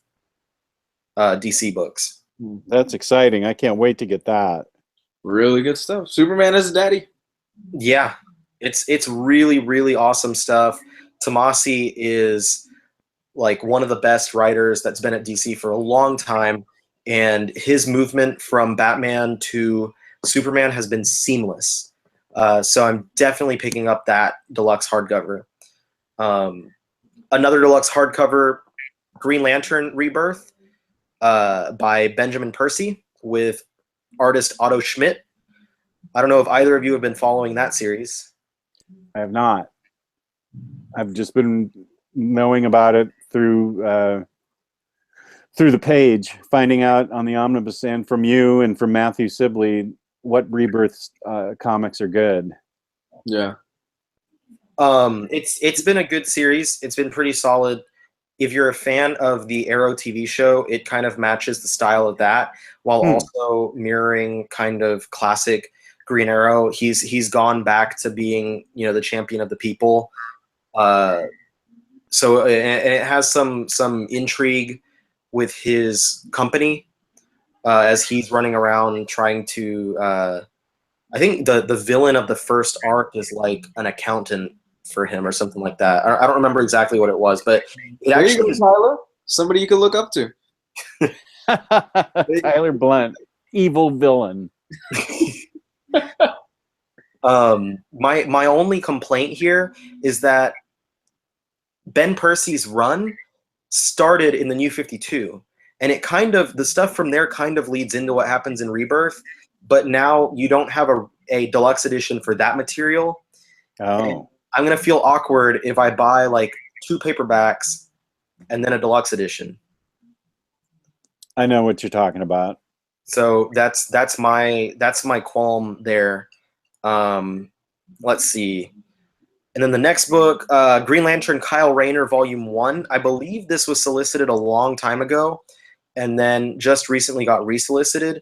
DC books. That's exciting. I can't wait to get that. Really good stuff. Superman as a daddy. Yeah, it's really, really awesome stuff. Tomasi is like one of the best writers that's been at DC for a long time, and his movement from Batman to Superman has been seamless. So I'm definitely picking up that deluxe hardcover. Another deluxe hardcover, Green Lantern Rebirth. by Benjamin Percy with artist Otto Schmidt. I don't know if either of you have been following that series. I have not. I've just been knowing about it through the page, finding out on the Omnibus and from you and from Matthew Sibley what Rebirth comics are good. Yeah. It's been a good series. It's been pretty solid. If you're a fan of the Arrow TV show, it kind of matches the style of that, while also mirroring kind of classic Green Arrow. He's gone back to being, you know, the champion of the people. So it has some intrigue with his company as he's running around trying to. I think the villain of the first arc is like an accountant for him or something like that. I don't remember exactly what it was, but it There actually you go, Tyler. Somebody you can look up to. Tyler Blunt, evil villain. My only complaint here is that Ben Percy's run started in the New 52, and it kind of, the stuff from there kind of leads into what happens in Rebirth, but now you don't have a deluxe edition for that material. Oh. I'm going to feel awkward if I buy like 2 paperbacks and then a deluxe edition. I know what you're talking about. So that's my qualm there. Let's see. And then the next book, Green Lantern Kyle Rayner Volume 1. I believe this was solicited a long time ago and then just recently got resolicited.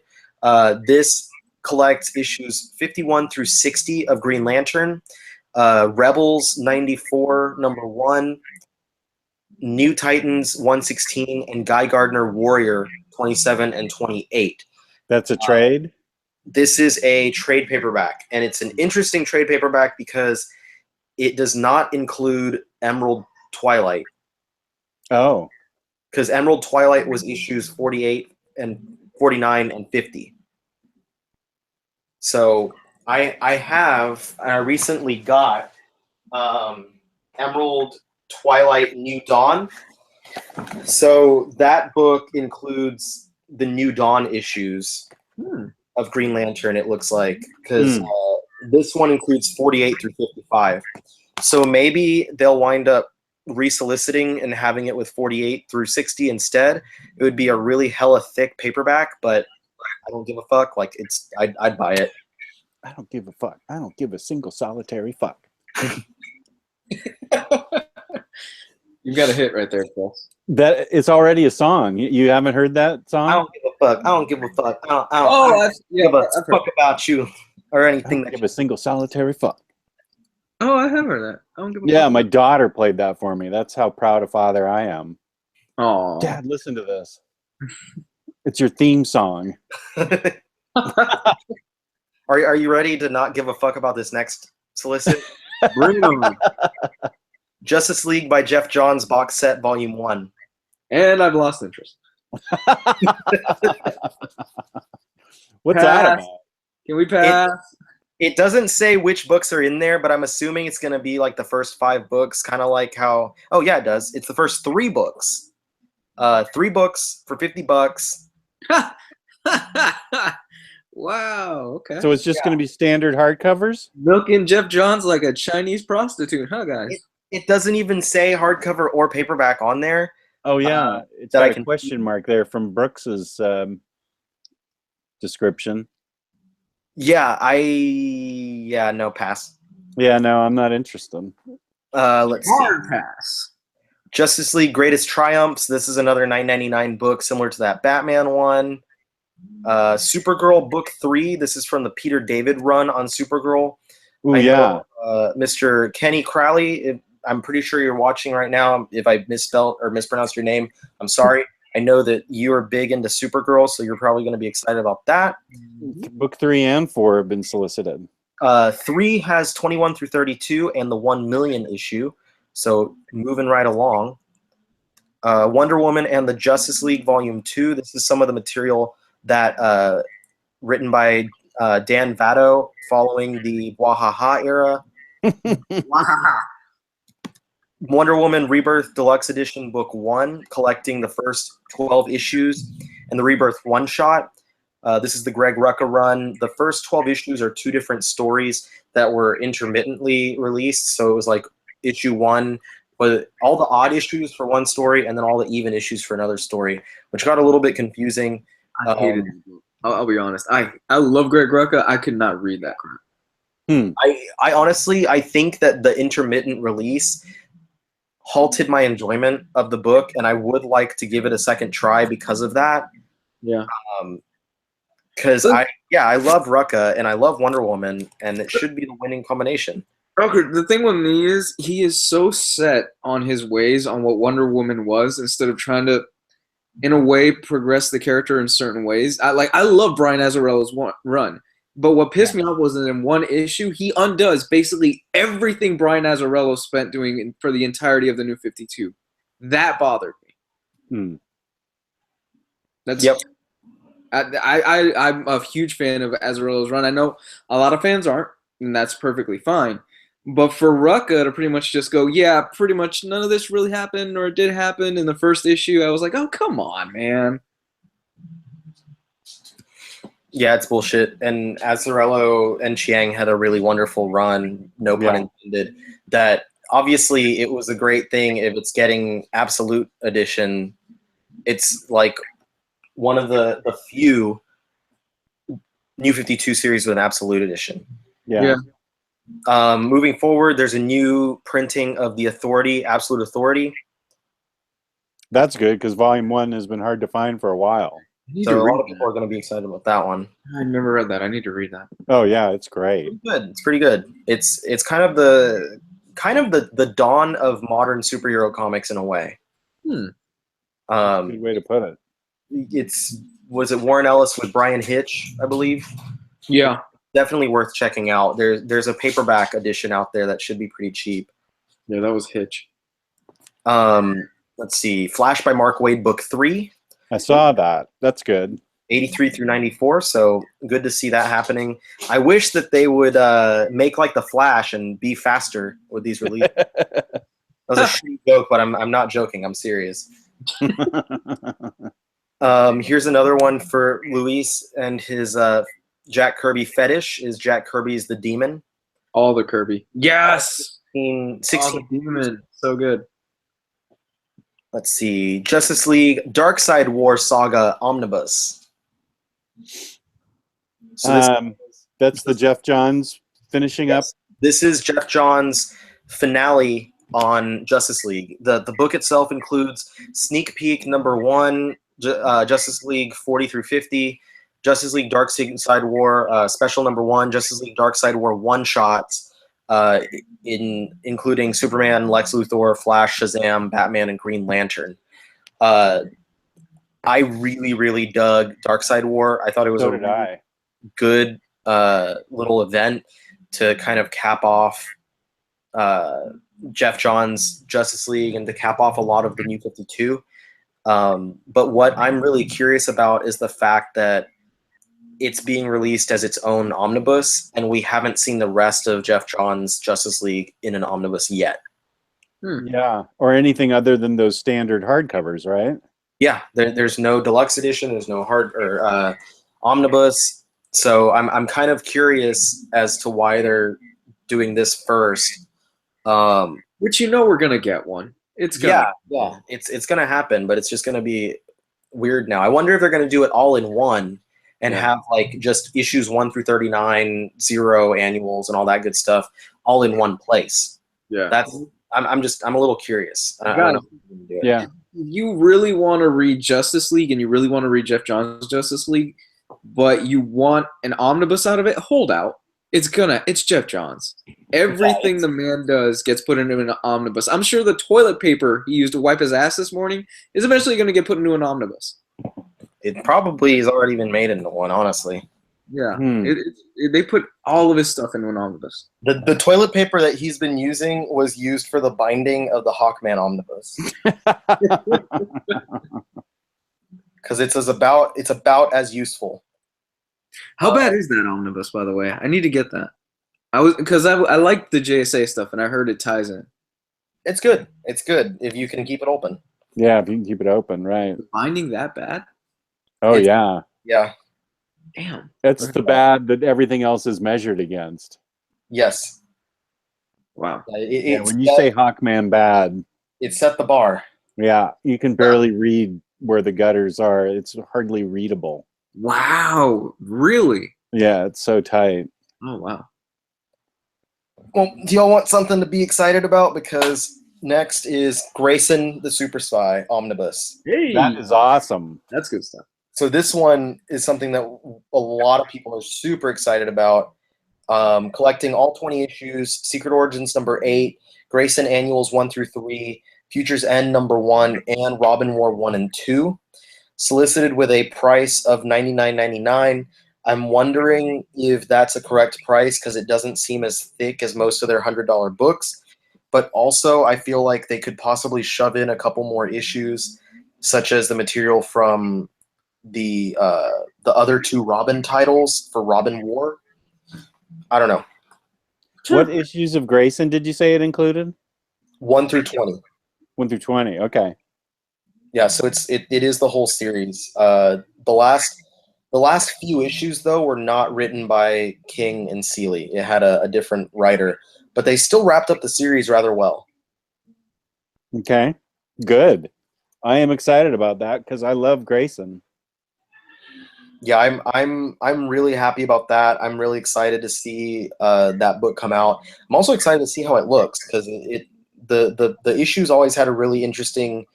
This collects issues 51 through 60 of Green Lantern, Rebels 94, number 1, New Titans 116, and Guy Gardner Warrior 27 and 28. That's a trade? This is a trade paperback, and it's an interesting trade paperback because it does not include Emerald Twilight. Oh. Because Emerald Twilight was issues 48 and 49 and 50. So I recently got Emerald Twilight New Dawn. So that book includes the New Dawn issues of Green Lantern, it looks like, because this one includes 48 through 55. So maybe they'll wind up resoliciting and having it with 48 through 60 instead. It would be a really hella thick paperback, but I don't give a fuck. Like, I'd buy it. I don't give a fuck. I don't give a single solitary fuck. You've got a hit right there, Phil. That it's already a song. You haven't heard that song? I don't give a fuck. I don't give a fuck. I don't give a fuck about you or anything. I don't give a single solitary fuck. Oh, I have heard that. I don't give a Yeah, fuck. my daughter played that for me. That's how proud a father I am. Oh, Dad, listen to this. It's your theme song. Are you ready to not give a fuck about this next solicit? bring it on. Justice League by Jeff Johns box set volume 1. And I've lost interest. What's Pass. that about? Can we pass? It doesn't say which books are in there, but I'm assuming it's going to be like the first 5 books, kind of like how... Oh, yeah, it does. It's the first 3 books. 3 books for $50. Wow, okay. So it's just going to be standard hardcovers? Milking Jeff Johns like a Chinese prostitute, huh, guys? It doesn't even say hardcover or paperback on there. Oh, yeah. It's that got I a can- question mark there from Brooks's description. Yeah, no, pass. Yeah, no, I'm not interested. Let's see. Hard pass. Justice League Greatest Triumphs. This is another $9.99 book similar to that Batman one. Supergirl Book 3. This is from the Peter David run on Supergirl. Ooh, yeah. Mr. Kenny Crowley, I'm pretty sure you're watching right now. If I misspelled or mispronounced your name, I'm sorry. I know that you are big into Supergirl, so you're probably going to be excited about that. Book 3 and 4 have been solicited. 3 has 21 through 32 and the 1 million issue. So moving right along. Wonder Woman and the Justice League Volume 2. This is some of the material that written by Dan Vado following the Wahaha era. Wonder Woman Rebirth Deluxe Edition Book 1, collecting the first 12 issues and the Rebirth one-shot. This is the Greg Rucka run. The first 12 issues are 2 different stories that were intermittently released. So it was like issue 1, but all the odd issues for one story and then all the even issues for another story, which got a little bit confusing. I hated it. I'll be honest. I love Greg Rucka. I could not read that crap. I honestly, I think that the intermittent release halted my enjoyment of the book, and I would like to give it a second try because of that. Yeah. Because I love Rucka and I love Wonder Woman, and it should be the winning combination. Rucka, the thing with me is he is so set on his ways on what Wonder Woman was instead of trying to, in a way, progress the character in certain ways. I love Brian Azzarello's run. But what pissed me off was that in one issue, he undoes basically everything Brian Azzarello spent doing for the entirety of the New 52. That bothered me. That's Yep. I'm a huge fan of Azzarello's run. I know a lot of fans aren't, and that's perfectly fine. But for Rucka to pretty much just go, yeah, pretty much none of this really happened or did happen in the first issue, I was like, oh, come on, man. Yeah, it's bullshit. And Azzarello and Chiang had a really wonderful run, no pun intended, that obviously it was a great thing if it's getting Absolute Edition. It's like one of the few New 52 series with an Absolute Edition. Yeah. Moving forward, there's a new printing of The Authority, Absolute Authority. That's good, because Volume 1 has been hard to find for a while. So a lot of people are going to be excited about that one. I never read that. I need to read that. Oh yeah, it's great. It's good. It's pretty good. It's kind of the dawn of modern superhero comics in a way. Good way to put it. Was it Warren Ellis with Brian Hitch, I believe? Yeah. Definitely worth checking out. There's a paperback edition out there that should be pretty cheap. Yeah, that was Hitch. Let's see. Flash by Mark Waid, Book 3. I saw that. That's good. 83 through 94, so good to see that happening. I wish that they would make like the Flash and be faster with these releases. That was a shitty joke, but I'm not joking. I'm serious. Here's another one for Luis and his Jack Kirby fetish. Is Jack Kirby's The Demon? All the Kirby. Yes! 16 Demon. So good. Let's see. Justice League Darkseid War Saga Omnibus. So that's the Jeff Johns finishing up. This is Jeff Johns' finale on Justice League. The book itself includes sneak peek number 1, Justice League 40 through 50, Justice League Darkseid War special number 1, Justice League Darkseid War one-shots, including Superman, Lex Luthor, Flash, Shazam, Batman, and Green Lantern. I really, really dug Darkseid War. I thought it was good little event to kind of cap off Jeff Johns' Justice League and to cap off a lot of the New 52. But what I'm really curious about is the fact that it's being released as its own omnibus, and we haven't seen the rest of Jeff Johns' Justice League in an omnibus yet. Yeah, or anything other than those standard hardcovers, right? Yeah, there's no deluxe edition, there's no omnibus. So I'm kind of curious as to why they're doing this first. Which we're gonna get one. It's gonna it's gonna happen, but it's just gonna be weird now. I wonder if they're gonna do it all in one and have like just issues 1 through 39, 0 annuals, and all that good stuff all in one place. Yeah, I'm a little curious. I don't know if I'm gonna do it. Yeah. If you really want to read Justice League and you really want to read Jeff Johns' Justice League, but you want an omnibus out of it, hold out. It's Jeff Johns. Everything the man does gets put into an omnibus. I'm sure the toilet paper he used to wipe his ass this morning is eventually going to get put into an omnibus. It probably has already been made into one, honestly. Yeah, they put all of his stuff into an omnibus. The toilet paper that he's been using was used for the binding of the Hawkman omnibus. Because it's about as useful. How bad is that omnibus, by the way? I need to get that. I like the JSA stuff, and I heard it ties in. It's good. It's good if you can keep it open. Yeah, if you can keep it open, right? Binding that bad? Oh It's- yeah, Yeah. Damn. it's the bad that everything else is measured against. Yes. Wow. Yeah, when you say Hawkman bad, it set the bar. yeah, you can barely read where the gutters are. It's hardly readable. Wow. Really? Yeah, it's so tight. Oh wow. Well, do y'all want something to be excited about? Because next is Grayson the Super Spy Omnibus. Hey. That is awesome. That's good stuff. So this one is something that a lot of people are super excited about. Collecting all 20 issues, Secret Origins number 8, Grayson Annuals 1 through 3, Futures End number 1, and Robin War 1 and 2. Solicited with a price of $99.99. I'm wondering if that's a correct price because it doesn't seem as thick as most of their $100 books. But also, I feel like they could possibly shove in a couple more issues, such as the material from the other 2 Robin titles for Robin War. I don't know. What issues of Grayson did you say it included? 1 through 20. 1 through 20. Okay. Yeah, so it is the whole series. The last few issues though were not written by King and Seeley. It had a different writer, but they still wrapped up the series rather well. Okay. Good. I am excited about that because I love Grayson. Yeah, I'm really happy about that. I'm really excited to see that book come out. I'm also excited to see how it looks because the issues always had a really interesting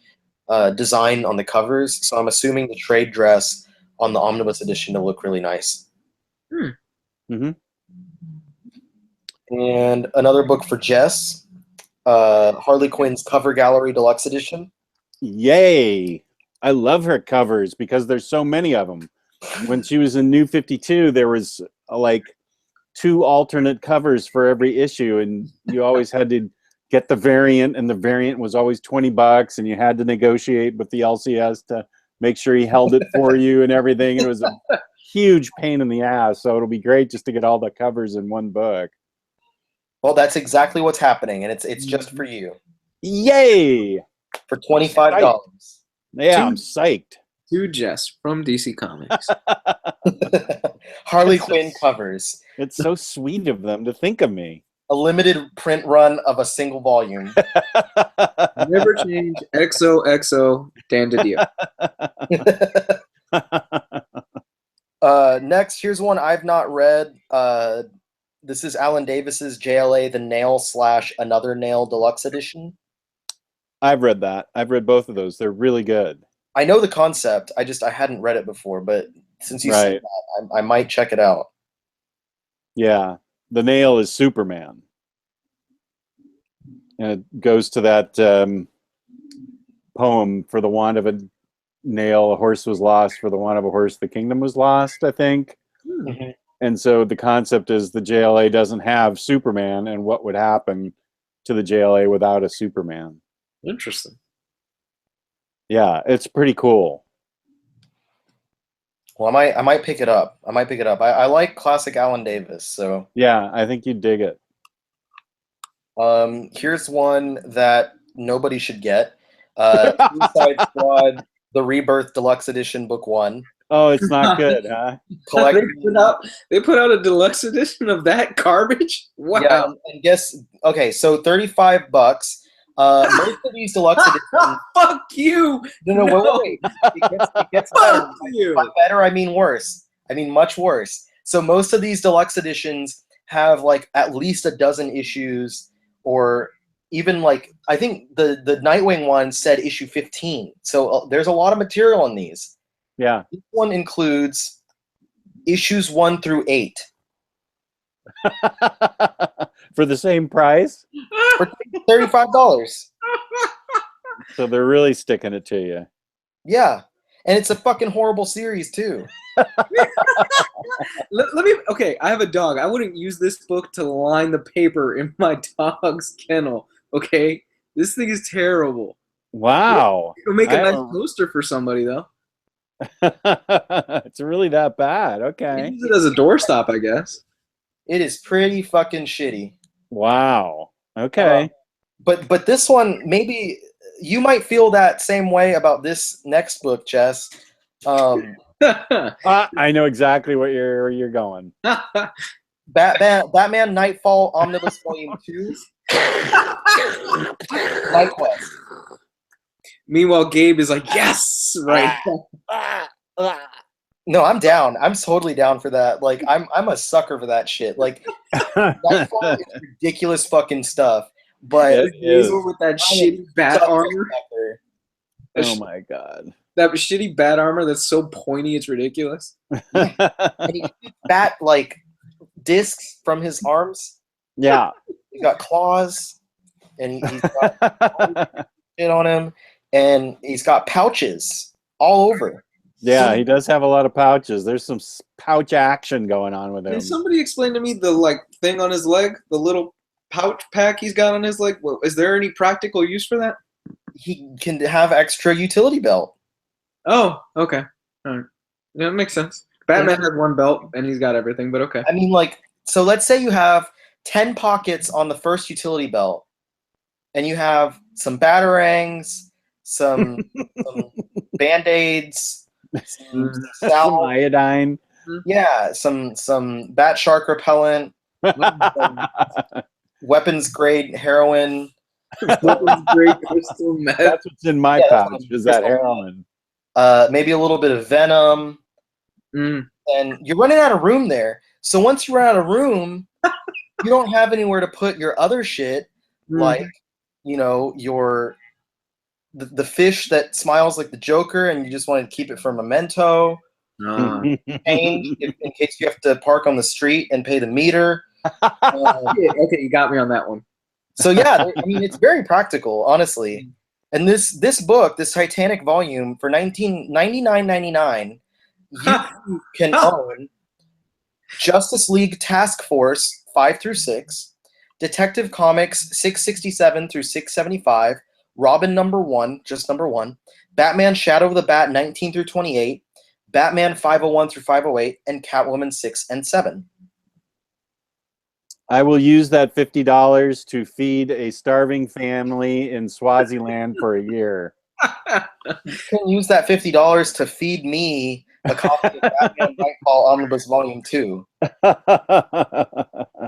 design on the covers. So I'm assuming the trade dress on the Omnibus edition to look really nice. Mm-hmm. And another book for Jess, Harley Quinn's Cover Gallery Deluxe Edition. Yay! I love her covers because there's so many of them. When she was in New 52, there was like 2 alternate covers for every issue, and you always had to get the variant, and the variant was always $20, and you had to negotiate with the LCS to make sure he held it for you and everything. And it was a huge pain in the ass. So it'll be great just to get all the covers in one book. Well, that's exactly what's happening, and it's just for you. Yay! For $25. Yeah, I'm psyched. To Jess from DC Comics. Harley Quinn covers. It's so sweet of them to think of me. A limited print run of a single volume. Never change. XOXO Dan DiDio. Next, here's one I've not read. This is Alan Davis's JLA The Nail / Another Nail Deluxe Edition. I've read that. I've read both of those. They're really good. I know the concept. I hadn't read it before, but since you said that, I might check it out. Yeah. The Nail is Superman. And it goes to that poem, for the want of a nail, a horse was lost. For the want of a horse, the kingdom was lost, I think. Mm-hmm. And so the concept is the JLA doesn't have Superman, and what would happen to the JLA without a Superman. Interesting. Yeah, it's pretty cool. Well, I might pick it up. I like classic Alan Davis, so yeah, I think you'd dig it. Here's one that nobody should get. Suicide Squad, the Rebirth Deluxe Edition, Book 1. Oh, it's not good, huh? They put out a deluxe edition of that garbage? Wow. Yeah, and guess, okay, so $35. Most of these deluxe editions. Fuck you! No. Wait. It gets better. Fuck you! By better, I mean worse. I mean much worse. So most of these deluxe editions have like at least a dozen issues, or even like I think the Nightwing one said issue 15. So there's a lot of material in these. Yeah. This one includes issues 1 through 8. For the same price? For $35. So they're really sticking it to you. Yeah. And it's a fucking horrible series too. Okay, I have a dog. I wouldn't use this book to line the paper in my dog's kennel. Okay? This thing is terrible. Wow. It'll make a nice poster for somebody though. It's really that bad. Okay. Use it as a doorstop, I guess. It is pretty fucking shitty. Wow. Okay. But this one, maybe you might feel that same way about this next book, Jess. I know exactly where you're going. Batman Nightfall Omnibus Volume 2. Night Quest. Meanwhile, Gabe is like, yes, right. No, I'm down. I'm totally down for that. Like, I'm a sucker for that shit. Like, Nightfall is ridiculous fucking stuff. But It is. with that shitty bat armor. Oh my god. That shitty bat armor that's so pointy, it's ridiculous. And he shoots bat like discs from his arms. Yeah. He's got claws, and he's got shit on him, and he's got pouches all over. Yeah, he does have a lot of pouches. There's some pouch action going on with him. Can somebody explain to me the thing on his leg, the little pouch pack he's got on his leg? Well, is there any practical use for that? He can have extra utility belt. Oh, okay. All right. Yeah, it makes sense. Batman has one belt and he's got everything, but okay. I mean, so let's say you have 10 pockets on the first utility belt, and you have some batarangs, some band-aids, some iodine. Yeah, some bat shark repellent, weapons grade heroin. Weapons grade crystal meth. That's what's in my pouch. Is that heroin? Maybe a little bit of venom. And you're running out of room there. So once you run out of room, you don't have anywhere to put your other shit, like the fish that smiles like the Joker, and you just want to keep it for memento. Change in case you have to park on the street and pay the meter. Okay, you got me on that one. So yeah, I mean, it's very practical, honestly. And this book, this Titanic volume, for $99.99, you can own Justice League Task Force 5 through 6, Detective Comics 667 through 675, Robin #1, just #1, Batman Shadow of the Bat 19 through 28, Batman 501 through 508, and Catwoman 6 and 7. I will use that $50 to feed a starving family in Swaziland for a year. You can use that $50 to feed me a copy of Batman Nightfall Omnibus Volume 2.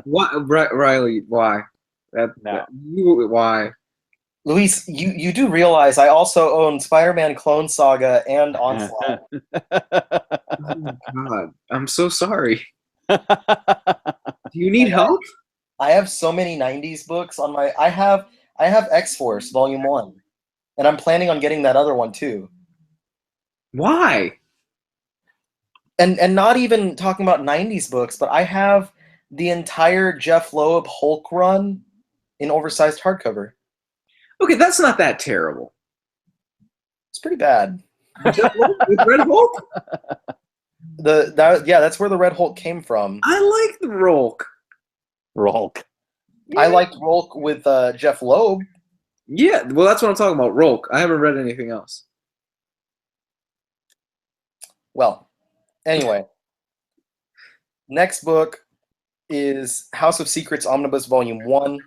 What, Riley? Why? Why? Luis, you do realize I also own Spider-Man Clone Saga and Onslaught. Oh God, I'm so sorry. Do you need help? I have so many 90s books on my. I have X-Force Volume 1, and I'm planning on getting that other one too. Why? And not even talking about 90s books, but I have the entire Jeff Loeb Hulk run in oversized hardcover. Okay, that's not that terrible. It's pretty bad. Jeff Loeb with Red Hulk? That's where the Red Hulk came from. I like the Rolk. Rolk. I liked Rolk with Jeff Loeb. Yeah, well, that's what I'm talking about. Rolk. I haven't read anything else. Well, anyway, next book is House of Secrets Omnibus Volume 1.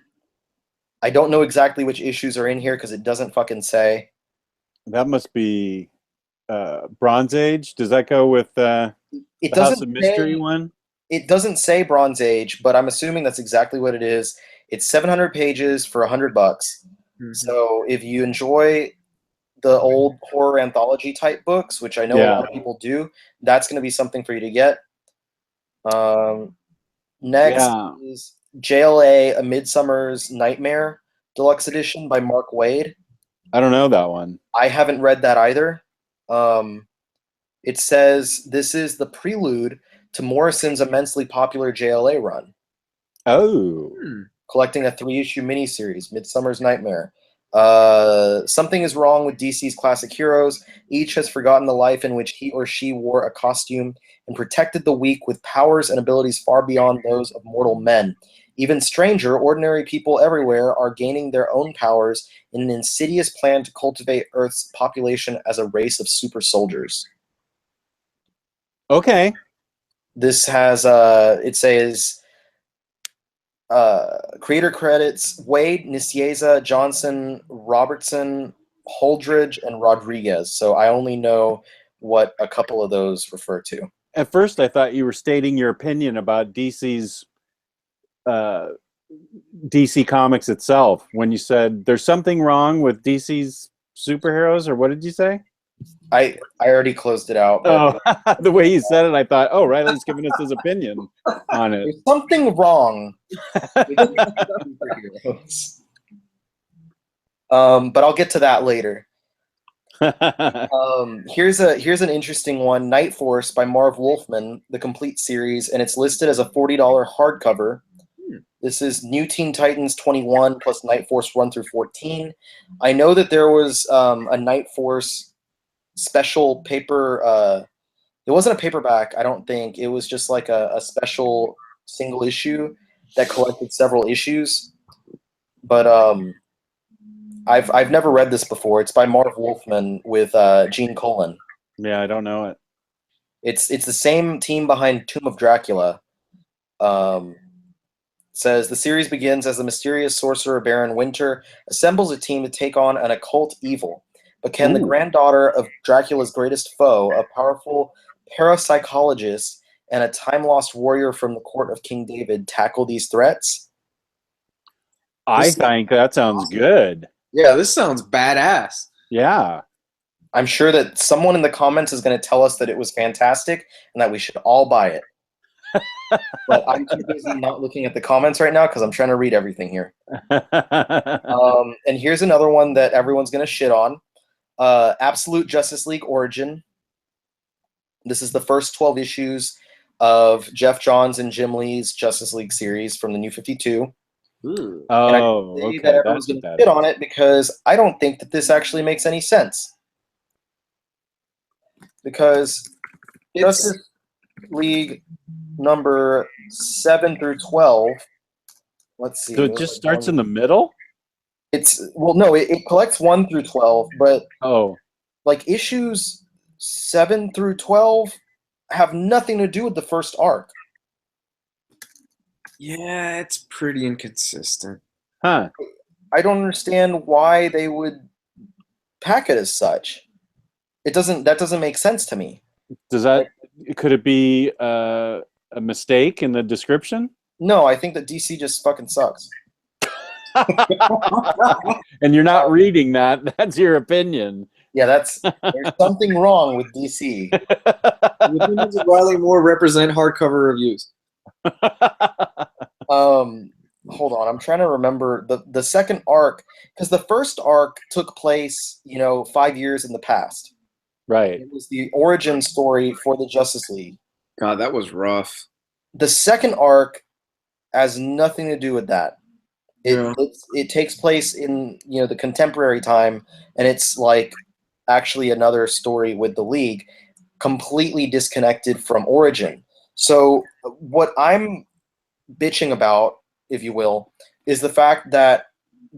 I don't know exactly which issues are in here because it doesn't fucking say. That must be Bronze Age. Does that go with the House of Mystery one? It doesn't say Bronze Age, but I'm assuming that's exactly what it is. It's 700 pages for $100. Mm-hmm. So if you enjoy the old horror anthology type books, which I know a lot of people do, that's going to be something for you to get. Next is JLA: A Midsummer's Nightmare Deluxe Edition by Mark Waid. I don't know that one. I haven't read that either. It says this is the prelude to Morrison's immensely popular JLA run. Oh. Collecting a 3-issue miniseries, Midsummer's Nightmare. Something is wrong with DC's classic heroes. Each has forgotten the life in which he or she wore a costume and protected the weak with powers and abilities far beyond those of mortal men. Even stranger, ordinary people everywhere are gaining their own powers in an insidious plan to cultivate Earth's population as a race of super soldiers. Okay. This has, it says, Creator credits: Wade, Nicieza, Johnson, Robertson, Holdridge, and Rodriguez. So I only know what a couple of those refer to. At first, I thought you were stating your opinion about DC's DC Comics itself when you said there's something wrong with DC's superheroes, or what did you say? I already closed it out. Oh, the way you said it, I thought, oh, Riley's giving us his opinion on it. There's something wrong with superheroes. But I'll get to that later. Here's an interesting one: Night Force by Marv Wolfman, the complete series, and it's listed as a $40 hardcover. This is New Teen Titans 21 plus Night Force 1 through 14. I know that there was a Night Force special paper. It wasn't a paperback, I don't think. It was just like a special single issue that collected several issues. But I've never read this before. It's by Marv Wolfman with Gene Colan. Yeah, I don't know it. It's the same team behind Tomb of Dracula. Says the series begins as the mysterious sorcerer Baron Winter assembles a team to take on an occult evil. But can the granddaughter of Dracula's greatest foe, a powerful parapsychologist and a time-lost warrior from the court of King David, tackle these threats? I think that sounds good. Yeah, this sounds badass. Yeah. I'm sure that someone in the comments is going to tell us that it was fantastic and that we should all buy it. But I'm too busy not looking at the comments right now because I'm trying to read everything here. And here's another one that everyone's going to shit on. Absolute Justice League Origin. This is the first 12 issues of Jeff Johns and Jim Lee's Justice League series from the New 52. Oh, and I okay. that everyone's going to shit on it because I don't think that this actually makes any sense. Because Justice League number 7 through 12. Let's see. So it just starts in the middle? It collects 1 through 12, but like issues 7 through 12 have nothing to do with the first arc. Yeah, it's pretty inconsistent. Huh. I don't understand why they would pack it as such. That doesn't make sense to me. Could it be a mistake in the description? No, I think that DC just fucking sucks. And you're not reading that. That's your opinion. Yeah, there's something wrong with DC. The opinions of Riley Moore represent hardcover reviews. Hold on, I'm trying to remember the second arc, because the first arc took place, 5 years in the past. Right. It was the origin story for the Justice League. God, that was rough. The second arc has nothing to do with that. It takes place in the contemporary time, and it's like actually another story with the League, completely disconnected from origin. So what I'm bitching about, if you will, is the fact that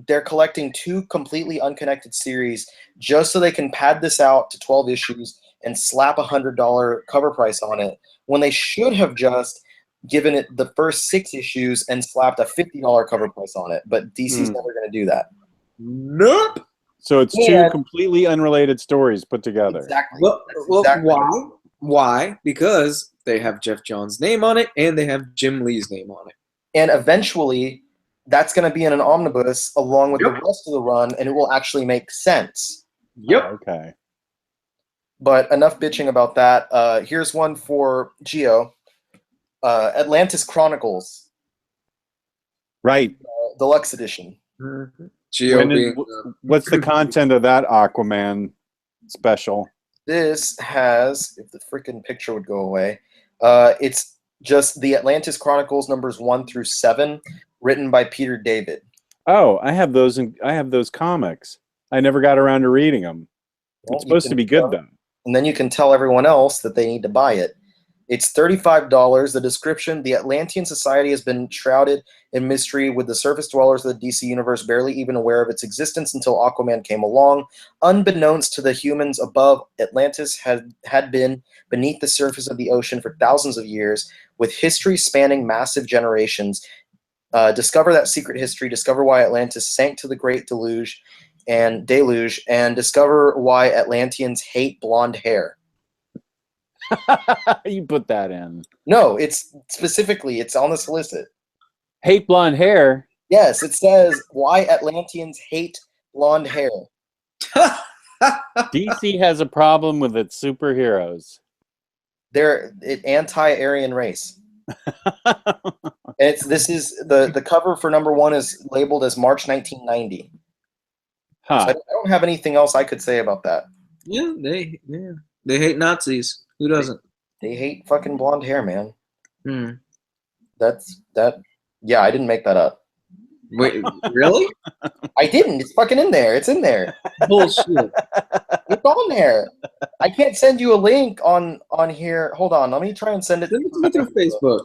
they're collecting 2 completely unconnected series just so they can pad this out to 12 issues and slap $100 cover price on it, when they should have just given it the first 6 issues and slapped a $50 cover price on it. But DC's never going to do that. Nope. So it's 2 completely unrelated stories put together. Exactly. Well, why? Why? Because they have Jeff Johns' name on it and they have Jim Lee's name on it. And eventually, that's going to be in an omnibus along with the rest of the run, and it will actually make sense. Yep. Oh, okay. But enough bitching about that. Here's one for Geo. Atlantis Chronicles. Right. Deluxe edition. Mm-hmm. Geo what's the content of that Aquaman special? This has, if the freaking picture would go away, it's just the Atlantis Chronicles numbers 1 through 7, written by Peter David. Oh, I have those. I have those comics. I never got around to reading them. It's supposed to be good, though. And then you can tell everyone else that they need to buy it. It's $35. The description: the Atlantean society has been shrouded in mystery, with the surface dwellers of the DC universe barely even aware of its existence until Aquaman came along. Unbeknownst to the humans above, Atlantis had been beneath the surface of the ocean for thousands of years, with history spanning massive generations. discover that secret history, discover why Atlantis sank to the great deluge, and discover why Atlanteans hate blonde hair. You put that in. No, it's specifically, it's on the solicit. Hate blonde hair. Yes, it says why Atlanteans hate blonde hair. DC has a problem with its superheroes. They're an anti-Aryan race. This is the cover for number 1 is labeled as March 1990. Huh. So I don't have anything else I could say about that. Yeah, they hate Nazis. Who doesn't? They hate fucking blonde hair, man. Hmm. Yeah, I didn't make that up. Wait, really? I didn't. It's fucking in there. It's in there. Bullshit. It's on there. I can't send you a link on here. Hold on. Let me try and send it Send it to me through Facebook.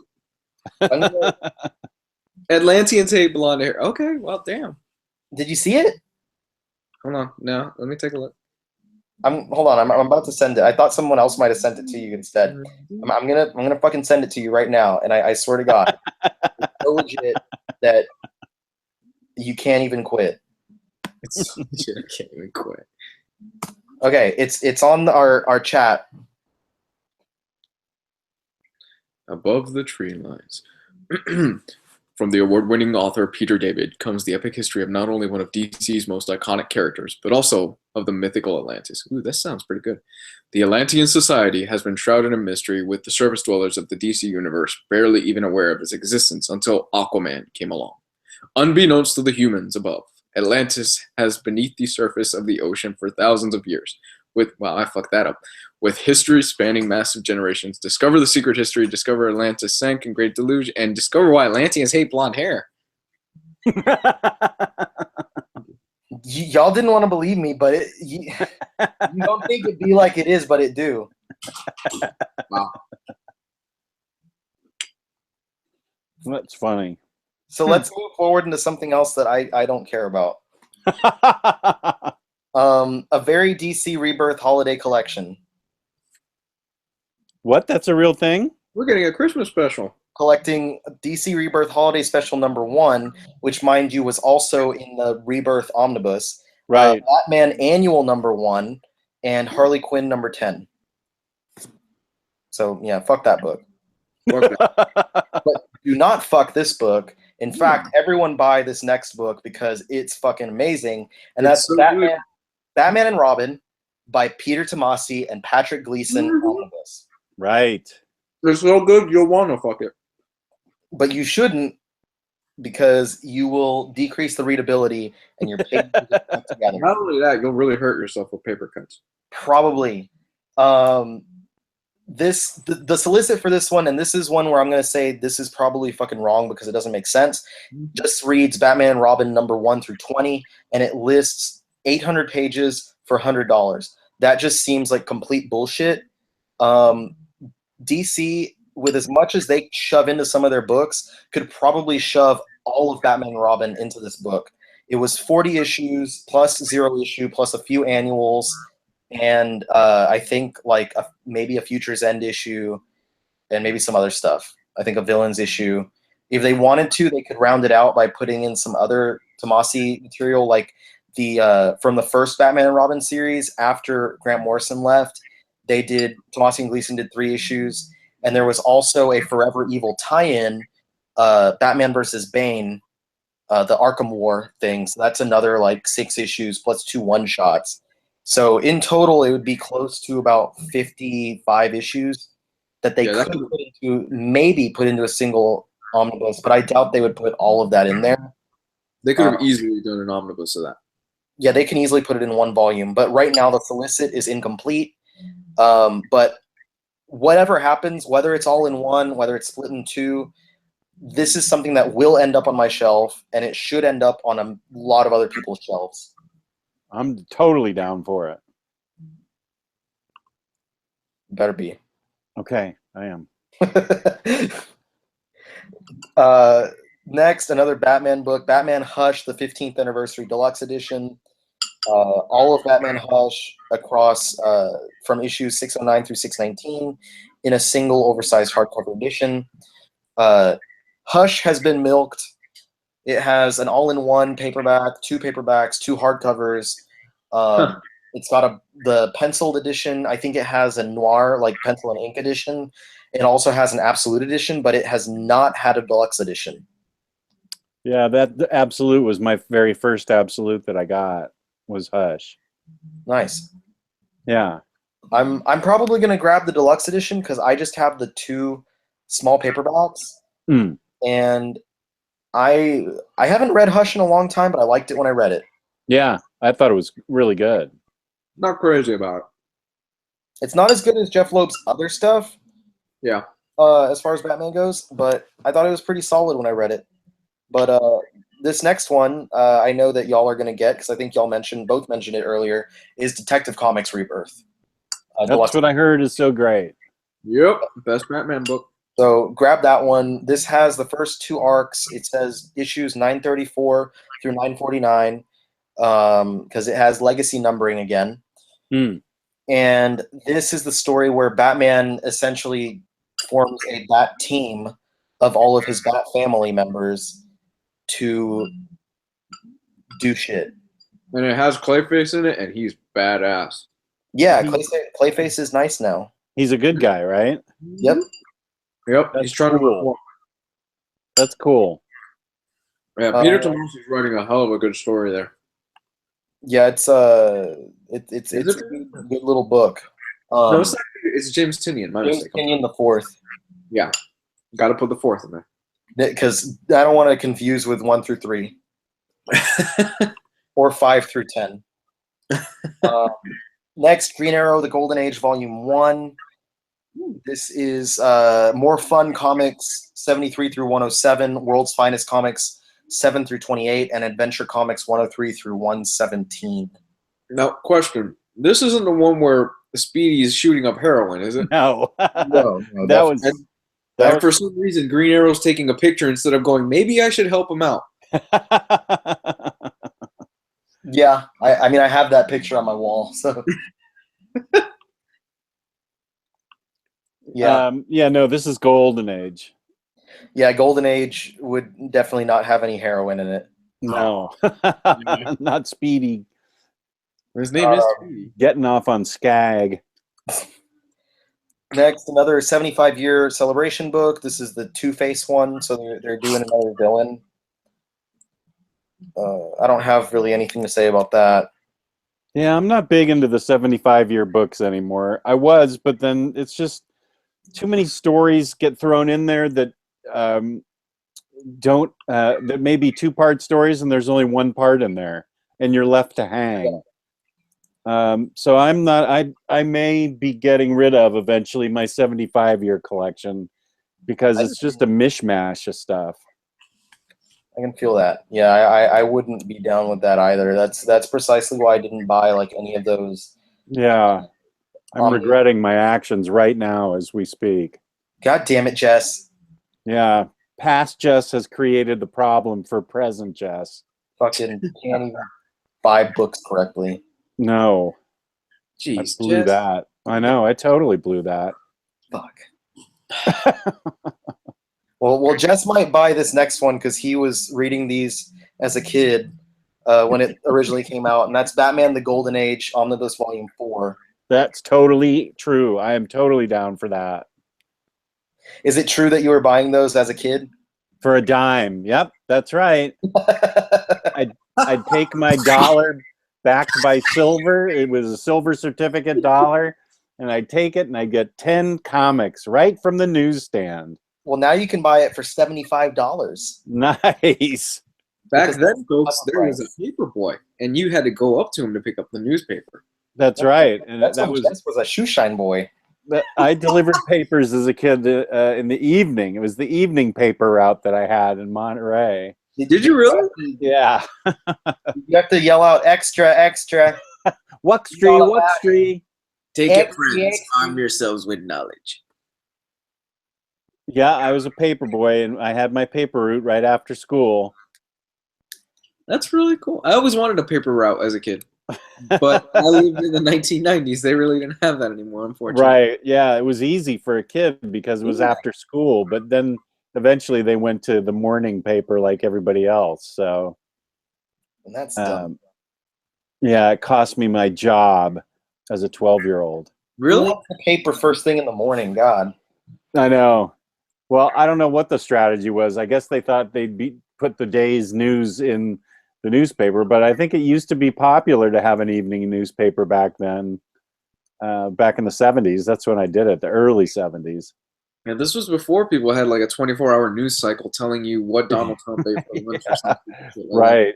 Atlanteans hate blonde hair. Okay, well, damn. Did you see it? Hold on. No, let me take a look. Hold on. I'm about to send it. I thought someone else might have sent it to you instead. I'm gonna fucking send it to you right now. And I swear to God, it's so legit that you can't even quit. It's so legit, I can't even quit. Okay, it's on our chat. Above the tree lines. From the award-winning author Peter David comes the epic history of not only one of DC's most iconic characters, but also of the mythical Atlantis. Ooh, that sounds pretty good. The Atlantean society has been shrouded in mystery, with the surface dwellers of the DC universe barely even aware of its existence until Aquaman came along. Unbeknownst to the humans above, Atlantis has beneath the surface of the ocean for thousands of years. Wow, I fucked that up. With history spanning massive generations, discover the secret history, discover Atlantis sank in great deluge, and discover why Atlanteans hate blonde hair. Y'all didn't want to believe me, but you don't think it'd be like it is, but it do. Wow. That's funny. So let's move forward into something else that I don't care about. A very DC Rebirth holiday collection. What? That's a real thing? We're getting a Christmas special. Collecting DC Rebirth Holiday Special number 1, which, mind you, was also in the Rebirth Omnibus. Right. Batman Annual number 1 and Harley Quinn number 10. So, yeah, fuck that book. But do not fuck this book. In fact, everyone buy this next book because it's fucking amazing. And that's so Batman and Robin by Peter Tomasi and Patrick Gleason Omnibus. Right. It's so good, you'll want to fuck it. But you shouldn't, because you will decrease the readability and your pages will together. Not only that, you'll really hurt yourself with paper cuts. Probably. The solicit for this one, and this is one where I'm going to say this is probably fucking wrong because it doesn't make sense, just reads Batman and Robin number 1 through 20, and it lists 800 pages for $100. That just seems like complete bullshit. DC, with as much as they shove into some of their books, could probably shove all of Batman and Robin into this book. It was 40 issues plus 0 issue plus a few annuals, and I think like maybe a Future's End issue, and maybe some other stuff. I think a Villains issue. If they wanted to, they could round it out by putting in some other Tomasi material, like the from the first Batman and Robin series after Grant Morrison left. Tomasi and Gleason did 3 issues, and there was also a Forever Evil tie-in, Batman versus Bane, the Arkham War thing. So that's another like 6 issues plus 2 one-shots. So in total, it would be close to about 55 issues that they could put into a single omnibus, but I doubt they would put all of that in there. They could have easily done an omnibus of that. Yeah, they can easily put it in 1 volume, but right now the solicit is incomplete. But whatever happens, whether it's all in 1, whether it's split in 2, this is something that will end up on my shelf, and it should end up on a lot of other people's shelves. I'm totally down for it. Better be. Okay, I am. Next, another Batman book, Batman Hush, the 15th Anniversary Deluxe Edition. All of Batman Hush across from issues 609 through 619 in a single oversized hardcover edition. Hush has been milked It has an all-in-one paperback, 2 paperbacks, 2 hardcovers. It's got the penciled edition. I think it has a noir, like pencil and ink edition. It also has an absolute edition, but it has not had a deluxe edition. Yeah, the absolute was my very first absolute that I got, was Hush. Nice. Yeah. I'm probably gonna grab the deluxe edition because I just have the 2 small paperbacks, and I haven't read Hush in a long time, but I liked it when I read it. Yeah, I thought it was really good. Not crazy about it. It's not as good as Jeff Loeb's other stuff. Yeah. As far as Batman goes, but I thought it was pretty solid when I read it. But this next one, I know that y'all are gonna get because I think y'all both mentioned it earlier. Is Detective Comics Rebirth? That's what I heard is so great. Yep, best Batman book. So grab that one. This has the first 2 arcs. It says issues 934 through 949 because it has legacy numbering again. And this is the story where Batman essentially forms a Bat team of all of his Bat family members to do shit. And it has Clayface in it, and he's badass. Yeah, Clayface is nice now. He's a good guy, right? Yep. Yep, he's trying to cool. That's cool. Yeah, Peter Tomasi is writing a hell of a good story there. Yeah, it's a good little book. No, it's James Tynion. My James mistake. Tynion the 4th. Yeah, got to put the 4th in there because I don't want to confuse with 1 through 3 or 5 through 10. Next, Green Arrow: The Golden Age, Volume 1. This is More Fun Comics 73 through 107, World's Finest Comics 7 through 28, and Adventure Comics 103 through 117. Now, question: this isn't the one where Speedy is shooting up heroin, is it? No, no, that was. For some reason, Green Arrow's taking a picture instead of going, maybe I should help him out. Yeah, I mean, I have that picture on my wall, so. Yeah, no, this is Golden Age. Yeah, Golden Age would definitely not have any heroin in it. No, not Speedy. His name is Speedy. Getting off on Skag. Next, another 75-year celebration book. This is the Two-Face one, so they're doing another villain. I don't have really anything to say about that. Yeah, I'm not big into the 75-year books anymore. I was, but then it's just too many stories get thrown in there that don't that may be 2-part stories, and there's only 1 part in there, and you're left to hang. So I'm not. I may be getting rid of eventually my 75-year collection because it's just a mishmash of stuff. I can feel that. Yeah, I wouldn't be down with that either. That's precisely why I didn't buy like any of those. Yeah, I'm regretting my actions right now as we speak. God damn it, Jess. Yeah, past Jess has created the problem for present Jess. Fucking can't even buy books correctly. No. Jeez, I blew that. I know, I totally blew that. Fuck. Well, Jess might buy this next one because he was reading these as a kid when it originally came out, and that's Batman: The Golden Age, Omnibus Volume 4. That's totally true. I am totally down for that. Is it true that you were buying those as a kid? For a dime. Yep, that's right. I'd take my dollar backed by silver. It was a silver certificate dollar, and I'd take it and I'd get 10 comics right from the newsstand. Well, now you can buy it for $75. Nice. Back then, folks, there was a paper boy, and you had to go up to him to pick up the newspaper. That's right. And that was a shoeshine boy. I delivered papers as a kid in the evening. It was the evening paper route that I had in Monterey. Did you really? Yeah. You have to yell out extra, extra. Wuxtree. Take it, friends. Arm yourselves with knowledge. Yeah, I was a paper boy, and I had my paper route right after school. That's really cool. I always wanted a paper route as a kid, but I lived in the 1990s. They really didn't have that anymore, unfortunately. Right. Yeah, it was easy for a kid because it was after school, but then eventually they went to the morning paper like everybody else. So, And that's dumb. yeah, it cost me my job as a 12-year-old. Really? Who wants the paper first thing in the morning? God. I know. Well, I don't know what the strategy was. I guess they thought they'd put the day's news in the newspaper, but I think it used to be popular to have an evening newspaper back then. Back in the 70s, that's when I did it, the early 70s. Yeah, this was before people had like a 24-hour news cycle telling you what Donald Trump ate for lunch or something. Right.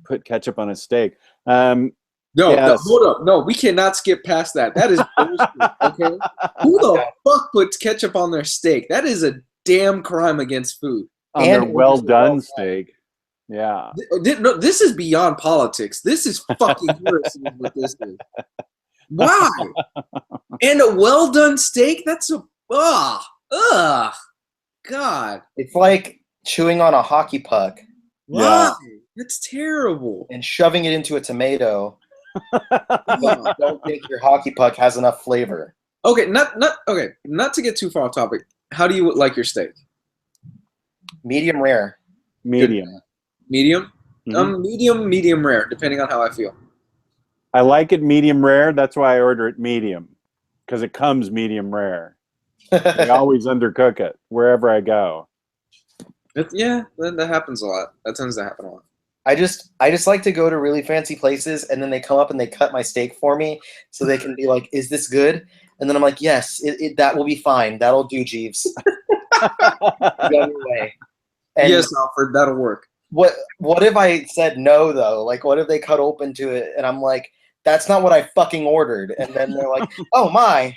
Put ketchup on a steak. No, hold up. No, we cannot skip past that. That is bullshit, okay? Who the fuck puts ketchup on their steak? That is a damn crime against food. On their well-done steak. Yeah. No, this is beyond politics. This is fucking heresy is what this is. Why? And a well-done steak? That's a... God. It's like chewing on a hockey puck. Why? Yeah. That's terrible. And shoving it into a tomato. You don't think your hockey puck has enough flavor. Okay, not to get too far off topic. How do you like your steak? Medium rare. Medium. Medium? Mhm. Medium rare, depending on how I feel. I like it medium rare. That's why I order it medium, because it comes medium rare. I always undercook it wherever I go. Yeah, that happens a lot. That tends to happen a lot. I just like to go to really fancy places, and then they come up and they cut my steak for me, so they can be like, "Is this good?" And then I'm like, "Yes, that will be fine. That'll do, Jeeves." Go your way. And yes, Alfred, that'll work. What if I said no though? Like, what if they cut open to it, and I'm like, "That's not what I fucking ordered," and then they're like, "Oh my,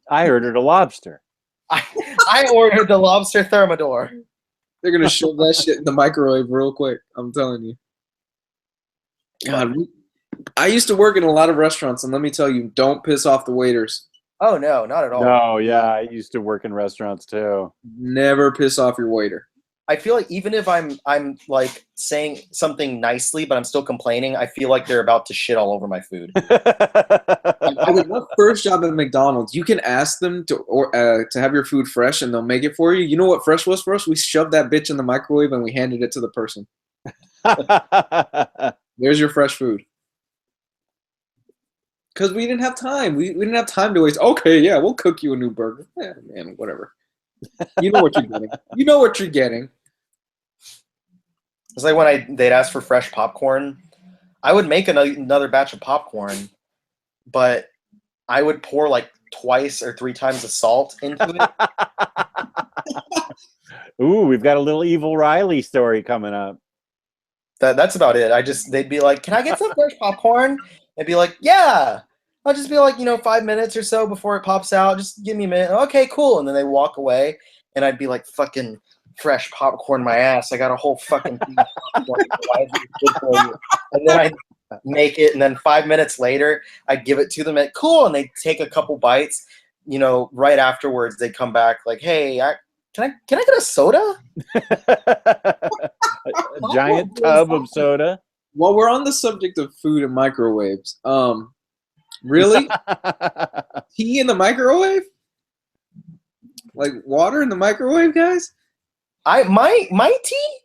I ordered a lobster." I ordered the lobster thermidor." They're gonna shove that shit in the microwave real quick. I'm telling you. God, I used to work in a lot of restaurants, and let me tell you, don't piss off the waiters. Oh no, not at all. No, yeah, I used to work in restaurants too. Never piss off your waiter. I feel like even if I'm like saying something nicely, but I'm still complaining, I feel like they're about to shit all over my food. Okay, my first job at McDonald's, you can ask them to have your food fresh, and they'll make it for you. You know what fresh was for us? We shoved that bitch in the microwave, and we handed it to the person. There's your fresh food. Because we didn't have time. We didn't have time to waste. Okay, yeah, we'll cook you a new burger. Yeah, man, whatever. You know what you're getting. You know what you're getting. It's like when they'd ask for fresh popcorn, I would make another batch of popcorn, but I would pour like twice or 3 times the salt into it. Ooh, we've got a little Evil Riley story coming up. That's about it. They'd be like, "Can I get some fresh popcorn?" I'd be like, "Yeah." I'll just be like, 5 minutes or so before it pops out. Just give me a minute. Okay, cool. And then they walk away, and I'd be like, "Fucking fresh popcorn, my ass! I got a whole fucking thing of popcorn. Why is it good for you?" And then I'd make it, and then 5 minutes later, I'd give it to them. And cool, and they take a couple bites. Right afterwards, they come back like, "Hey, can I get a soda?" A giant tub of soda. While we're on the subject of food and microwaves, really? Tea in the microwave? Like water in the microwave, guys? My tea?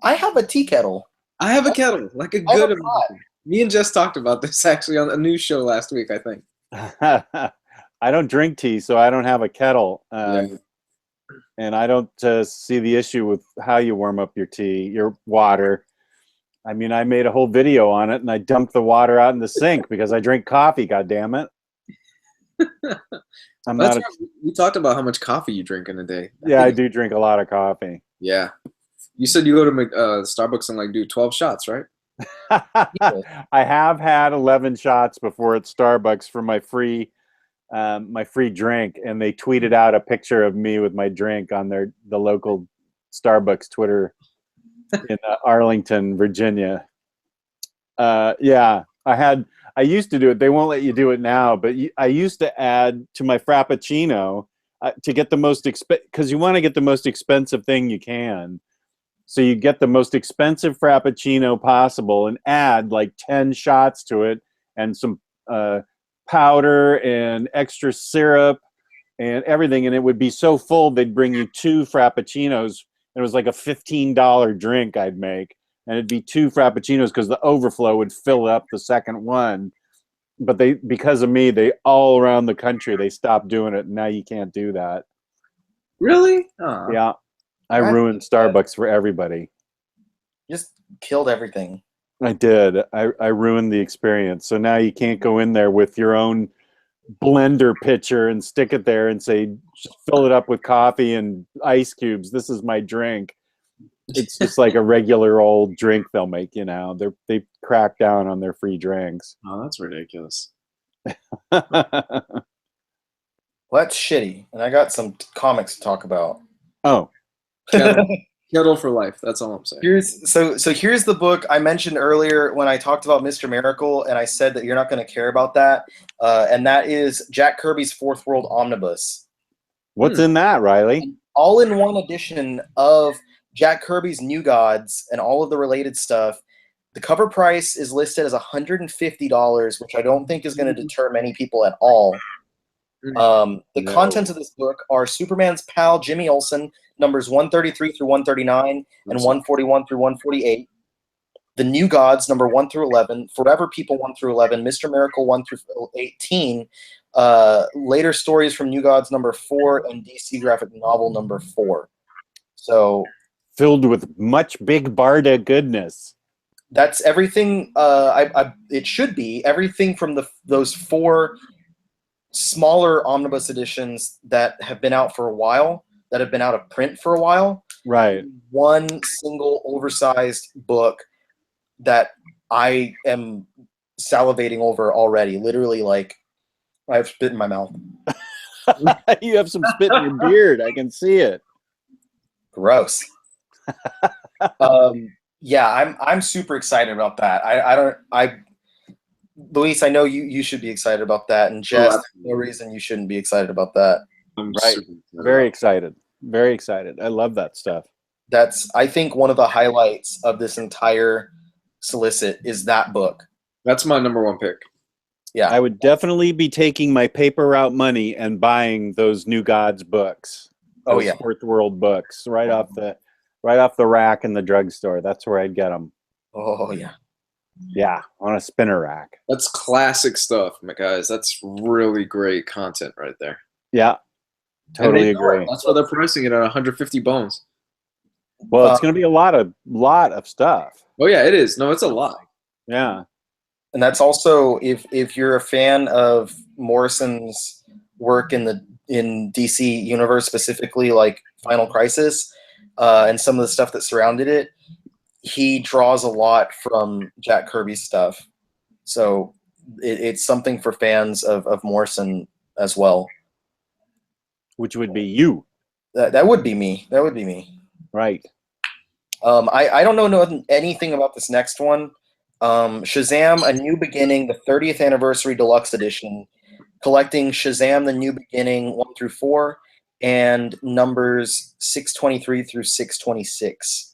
I have a tea kettle. I have a kettle, like a good American. Me and Jess talked about this actually on a news show last week, I think. I don't drink tea, so I don't have a kettle. Yeah. And I don't see the issue with how you warm up your tea, your water. I mean, I made a whole video on it, and I dumped the water out in the sink because I drink coffee, goddammit. We talked about how much coffee you drink in a day. Yeah, I do drink a lot of coffee. Yeah. You said you go to Starbucks and like do 12 shots, right? I have had 11 shots before at Starbucks for my free drink, and they tweeted out a picture of me with my drink on the local Starbucks Twitter in Arlington, Virginia. Yeah, I used to do it. They won't let you do it now, but I used to add to my Frappuccino to get the most because you want to get the most expensive thing you can. So you get the most expensive Frappuccino possible and add like 10 shots to it and some powder and extra syrup and everything. And it would be so full, they'd bring you 2 Frappuccinos It was like a $15 drink I'd make, and it'd be 2 frappuccinos because the overflow would fill up the second one. But because of me, they all around the country, they stopped doing it. And now you can't do that. Really? Aw. Yeah. I ruined Starbucks for everybody. Just killed everything. I did. I ruined the experience. So now you can't go in there with your own blender pitcher and stick it there and say, just fill it up with coffee and ice cubes. This is my drink. It's just like a regular old drink they'll make, you know. They crack down on their free drinks. Oh, that's ridiculous. Well, that's shitty. And I got some comics to talk about. Oh. Kettle for life. That's all I'm saying. Here's the book I mentioned earlier when I talked about Mr. Miracle, and I said that you're not going to care about that. And that is Jack Kirby's Fourth World Omnibus. What's in that, Riley? All-in-one edition of Jack Kirby's New Gods and all of the related stuff. The cover price is listed as $150, which I don't think is going to deter many people at all. The contents of this book are Superman's pal Jimmy Olsen, numbers 133 through 139 and 141 through 148. The New Gods, number 1 through 11. Forever People, 1 through 11. Mr. Miracle, 1 through 18. Later stories from New Gods, number 4, and DC graphic novel, number 4. So, filled with much big Barda goodness. That's everything. It should be everything from those 4 smaller omnibus editions that have been out for a while, that have been out of print for a while. Right. One single oversized book that I am salivating over already. Literally, like, I have spit in my mouth. You have some spit in your beard. I can see it. Gross. Yeah, I'm super excited about that. Luis, I know you should be excited about that, and Jess, no reason you shouldn't be excited about that. Right. Very excited. Very excited. I love that stuff. That's, I think, one of the highlights of this entire solicit is that book. That's my number 1 pick. Yeah. I would definitely be taking my paper route money and buying those New Gods books. Oh yeah. Fourth World books right off the rack in the drugstore. That's where I'd get them. Oh yeah. Yeah, on a spinner rack. That's classic stuff, my guys. That's really great content right there. Yeah, totally agree. That's why they're pricing it at 150 bones. Well, it's going to be a lot of stuff. Oh yeah, it is. No, it's a lot. Yeah. And that's also, if you're a fan of Morrison's work in DC universe, specifically like Final Crisis, and some of the stuff that surrounded it, he draws a lot from Jack Kirby's stuff. So it's something for fans of Morrison as well. Which would be you. That would be me. That would be me. Right. I don't know anything about this next one. Shazam: A New Beginning, the 30th Anniversary Deluxe Edition, collecting Shazam: The New Beginning 1 through 4 and numbers 623 through 626.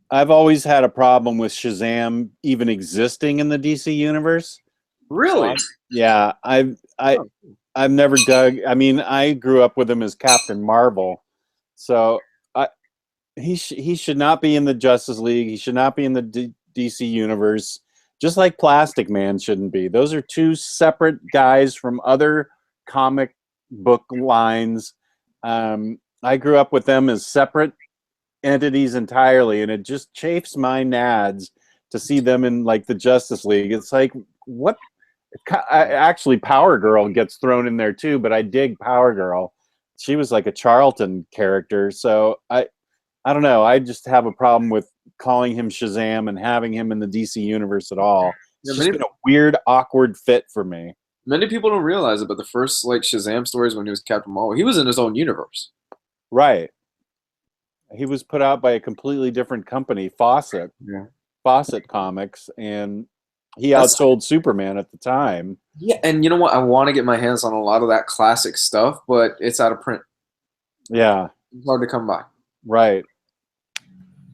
I've always had a problem with Shazam even existing in the DC universe. Really? Yeah, I've never dug. I mean, I grew up with him as Captain Marvel, so he should not be in the Justice League. He should not be in the DC universe. Just like Plastic Man shouldn't be. Those are 2 separate guys from other comic book lines. I grew up with them as separate entities entirely, and it just chafes my nads to see them in like the Justice League. It's like, what? Actually, Power Girl gets thrown in there too, but I dig Power Girl. She was like a Charlton character, so I don't know. I just have a problem with calling him Shazam and having him in the DC universe at all. It's just been a weird, awkward fit for me. Many people don't realize it, but the first like Shazam stories when he was Captain Marvel, he was in his own universe. Right. He was put out by a completely different company, Fawcett. Yeah. Fawcett Comics, and he outsold Superman at the time. Yeah, and you know what? I want to get my hands on a lot of that classic stuff, but it's out of print. Yeah. It's hard to come by. Right.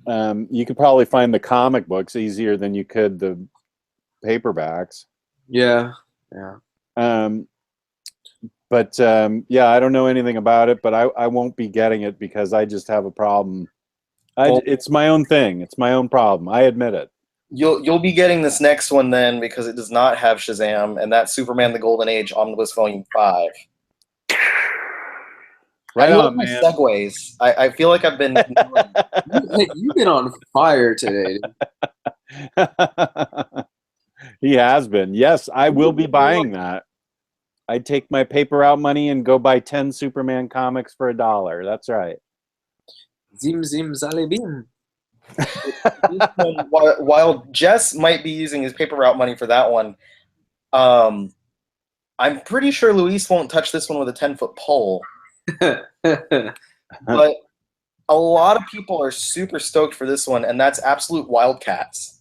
You could probably find the comic books easier than you could the paperbacks. Yeah. Yeah. But yeah, I don't know anything about it, but I won't be getting it because I just have a problem. It's my own thing. It's my own problem. I admit it. You'll be getting this next one then because it does not have Shazam, and that's Superman: The Golden Age Omnibus Volume 5. Right I love on, my man. segues. I feel like I've been. You've been on fire today. He has been. Yes, I will be buying that. I'd take my paper out money and go buy 10 Superman comics for $1. That's right. Zim zim zalibim. While Jess might be using his paper route money for that one, I'm pretty sure Luis won't touch this one with a 10-foot pole. But a lot of people are super stoked for this one, and that's Absolute Wildcats.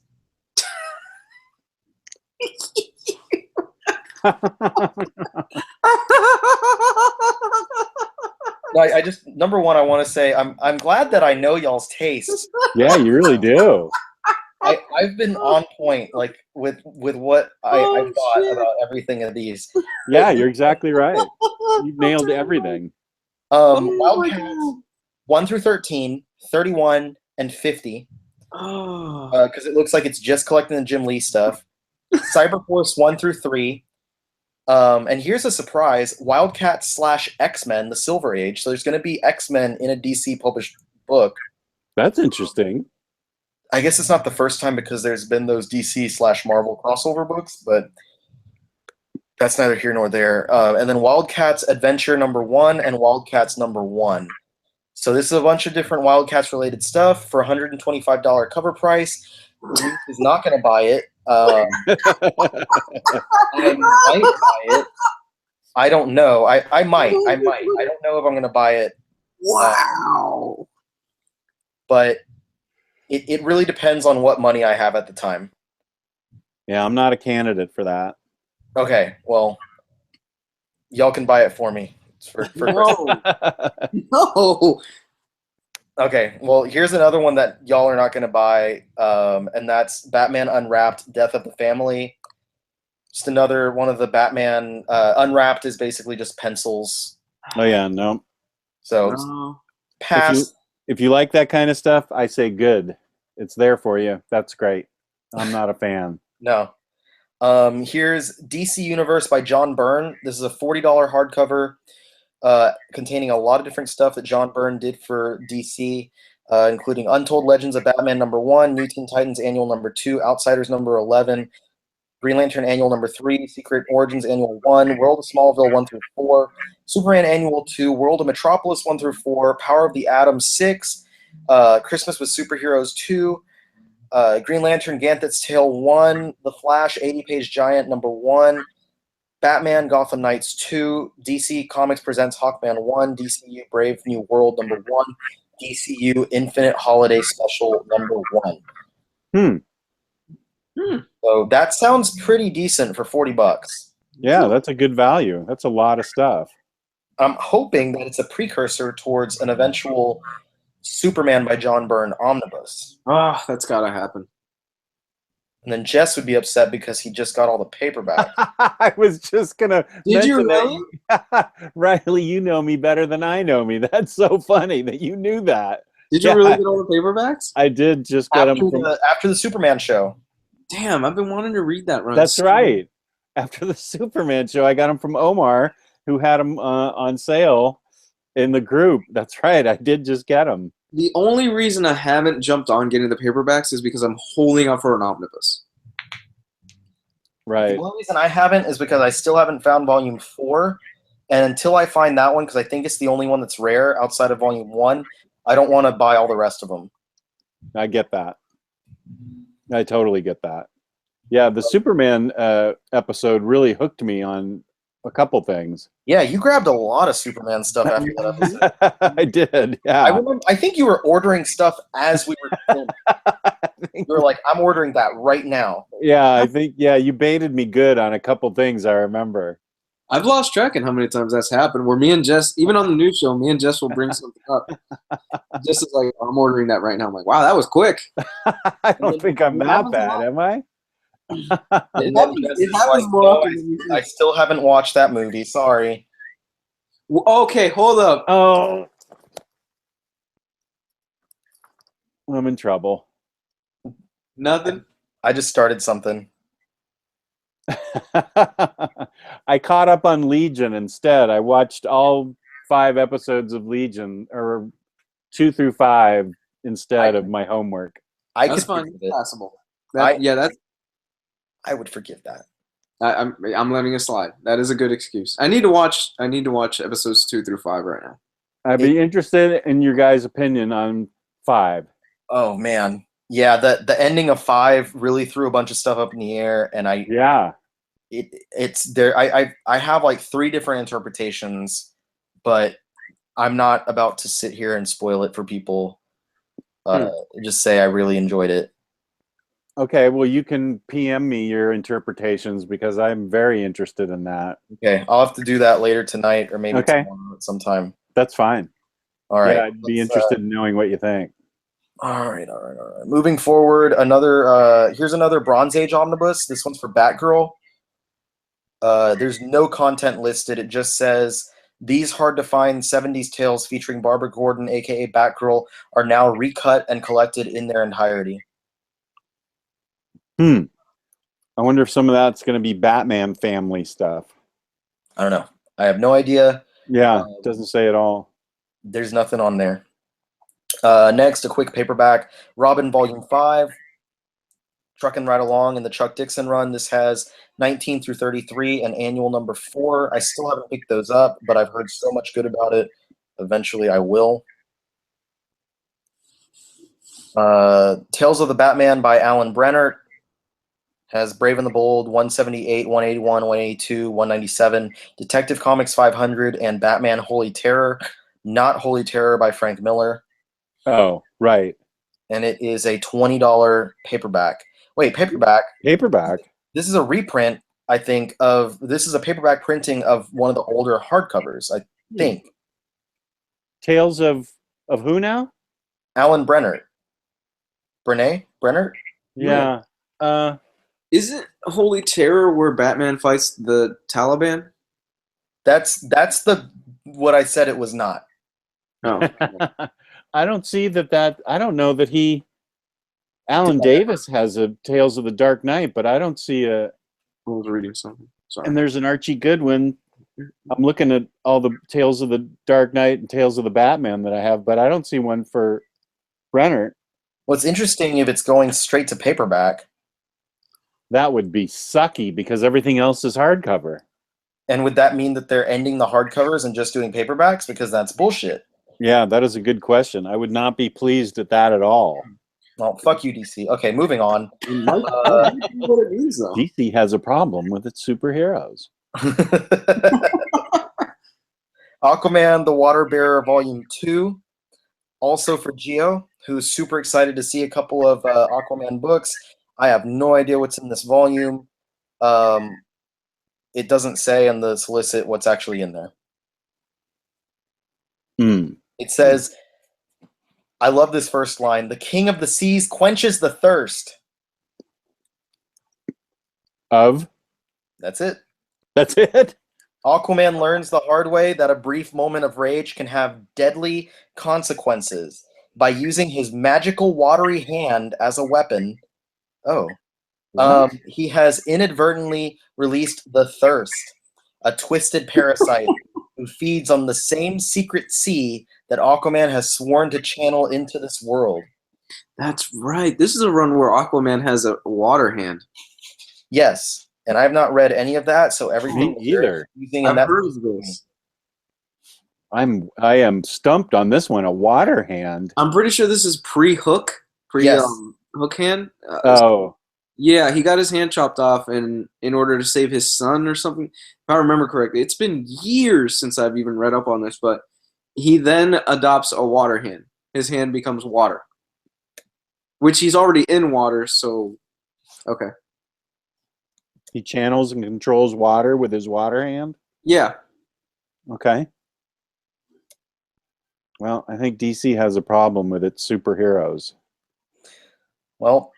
I just, number one, I want to say I'm glad that I know y'all's taste. Yeah, you really do. I've been on point, like with what I thought about everything of these. Yeah, you're exactly right. You nailed everything. Wildcats 1 through 13, 31, and 50. Because it looks like it's just collecting the Jim Lee stuff. Cyberforce 1 through 3. And here's a surprise: Wildcats / X-Men, the Silver Age. So there's going to be X-Men in a DC published book. That's interesting. I guess it's not the first time because there's been those DC / Marvel crossover books, but that's neither here nor there. And then Wildcats Adventure #1 and Wildcats #1. So this is a bunch of different Wildcats related stuff for $125 cover price. Luis is not going to buy it. I might buy it. I don't know. I might. I don't know if I'm going to buy it. Wow. But it really depends on what money I have at the time. Yeah, I'm not a candidate for that. Okay, well, y'all can buy it for me. It's for No. Okay, well, here's another one that y'all are not going to buy, and that's Batman Unwrapped, Death of the Family. Just another one of the Batman. Unwrapped is basically just pencils. Oh yeah, no. So pass. If you like that kind of stuff, I say good. It's there for you. That's great. I'm not a fan. No. Here's DC Universe by John Byrne. This is a $40 hardcover containing a lot of different stuff that John Byrne did for DC, including Untold Legends of Batman #1, New Teen Titans Annual #2, Outsiders #11, Green Lantern Annual #3, Secret Origins Annual 1, World of Smallville 1 through 4, Superman Annual 2, World of Metropolis 1 through 4, Power of the Atom 6, Christmas with Superheroes 2, Green Lantern Ganthet's Tale 1, The Flash 80-page giant #1, Batman Gotham Knights 2, DC Comics Presents Hawkman 1, DCU Brave New World #1, DCU Infinite Holiday Special #1. So that sounds pretty decent for $40. Yeah, that's a good value. That's a lot of stuff. I'm hoping that it's a precursor towards an eventual Superman by John Byrne omnibus. That's gotta happen. And then Jess would be upset because he just got all the paperback. I was just gonna. Did you really? Riley, you know me better than I know me. That's so funny that you knew that. Did you really get all the paperbacks? I did just get them after the Superman show. Damn, I've been wanting to read that run. That's right. After the Superman show, I got them from Omar, who had them on sale in the group. That's right. I did just get them. The only reason I haven't jumped on getting the paperbacks is because I'm holding up for an omnibus. Right. The only reason I haven't is because I still haven't found Volume 4. And until I find that one, because I think it's the only one that's rare outside of Volume 1, I don't want to buy all the rest of them. I get that. I totally get that. Yeah, the Superman episode really hooked me on a couple things. Yeah, you grabbed a lot of Superman stuff after that episode. I did, yeah. I think you were ordering stuff as we were filming. You were like, I'm ordering that right now. Yeah, I think, you baited me good on a couple things, I remember. I've lost track of how many times that's happened, where me and Jess, even on the news show, me and Jess will bring something up. Jess is like, I'm ordering that right now. I'm like, wow, that was quick. I don't think I'm that bad, am I? I still haven't watched that movie. Sorry. Okay, hold up. Oh, I'm in trouble. Nothing. I just started something. I caught up on Legion instead. I watched all 5 episodes of Legion, or 2 through 5, instead of my homework. I That's could fine. forgive it. Possible. I That's. I would forgive that. I'm letting it slide. That is a good excuse. I need to watch episodes 2 through 5 right now. I'd be interested in your guys' opinion on 5. Oh man, yeah. The ending of 5 really threw a bunch of stuff up in the air, and it's there. I have like 3 different interpretations, but I'm not about to sit here and spoil it for people. Just say I really enjoyed it. Okay, well, you can PM me your interpretations because I'm very interested in that. Okay, I'll have to do that later tonight or maybe Okay. tomorrow at some time. That's fine. All right. Yeah, I'd be interested in knowing what you think. All right. Moving forward, here's another Bronze Age omnibus. This one's for Batgirl. There's no content listed. It just says these hard-to-find 70s tales featuring Barbara Gordon, aka Batgirl, are now recut and collected in their entirety. I wonder if some of that's going to be Batman family stuff. I don't know. I have no idea. Yeah, doesn't say at all. There's nothing on there. Next, a quick paperback. Robin Volume 5. Trucking right along in the Chuck Dixon run. This has 19 through 33 and annual number 4. I still haven't picked those up, but I've heard so much good about it. Eventually I will. Tales of the Batman by Alan Brennert. Has Brave and the Bold, 178, 181, 182, 197, Detective Comics 500, and Batman Holy Terror. Not Holy Terror by Frank Miller. Oh, right. And it is a $20 paperback. Wait, paperback? Paperback? This is a reprint, I think, this is a paperback printing of one of the older hardcovers, I think. Tales of who now? Alan Brennert. Brennert? Yeah. Isn't Holy Terror where Batman fights the Taliban? That's what I said it was not. Oh. I don't see that. I don't know that Alan Davis has a Tales of the Dark Knight, but I don't see a. I was reading something. Sorry. And there's an Archie Goodwin. I'm looking at all the Tales of the Dark Knight and Tales of the Batman that I have, but I don't see one for Brennert. What's interesting if it's going straight to paperback. That would be sucky because everything else is hardcover. And would that mean that they're ending the hardcovers and just doing paperbacks? Because that's bullshit. Yeah, that is a good question. I would not be pleased at that at all. Well, fuck you, DC. Okay, moving on. What it means, though. DC has a problem with its superheroes. Aquaman, the Water Bearer, Volume 2. Also for Geo, who's super excited to see a couple of Aquaman books. I have no idea what's in this volume. It doesn't say in the solicit what's actually in there. It says, I love this first line, the King of the Seas quenches the thirst. Of? That's it. That's it? Aquaman learns the hard way that a brief moment of rage can have deadly consequences. By using his magical watery hand as a weapon, he has inadvertently released the Thirst, a twisted parasite who feeds on the same secret sea that Aquaman has sworn to channel into this world. That's right. This is a run where Aquaman has a water hand. Yes, and I have not read any of that, so everything either. Using I've heard of this. I am stumped on this one. A water hand. I'm pretty sure this is pre-hook, Yes. hook hand. Yeah, he got his hand chopped off, and in order to save his son or something, if I remember correctly. It's been years since I've even read up on this, but he then adopts a water hand. His hand becomes water, which he's already in water. So, okay. He channels and controls water with his water hand? Yeah. Okay. Well, I think DC has a problem with its superheroes. Well,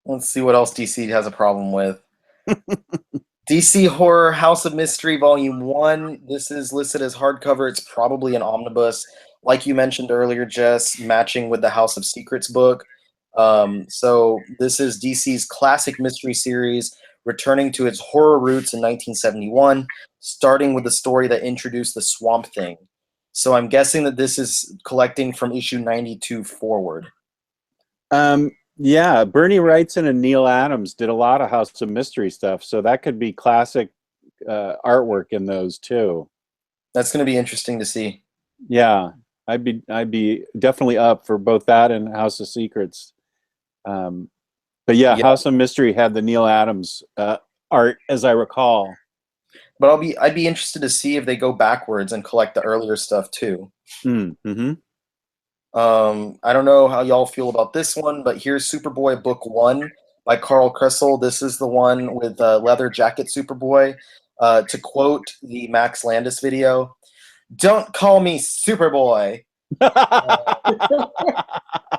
let's see what else DC has a problem with. DC Horror House of Mystery Volume 1. This is listed as hardcover. It's probably an omnibus. Like you mentioned earlier, Jess, matching with the House of Secrets book. So this is DC's classic mystery series, returning to its horror roots in 1971, starting with the story that introduced the Swamp Thing. So I'm guessing that this is collecting from issue 92 forward. Yeah, Bernie Wrightson and Neil Adams did a lot of House of Mystery stuff, so that could be classic artwork in those too. That's going to be interesting to see. Yeah, I'd be definitely up for both that and House of Secrets. But yeah, House of Mystery had the Neil Adams art, as I recall. But I'd be interested to see if they go backwards and collect the earlier stuff too. Mm-hmm. I don't know how y'all feel about this one, but here's Superboy Book 1 by Carl Kressel. This is the one with leather jacket Superboy. To quote the Max Landis video, "Don't call me Superboy."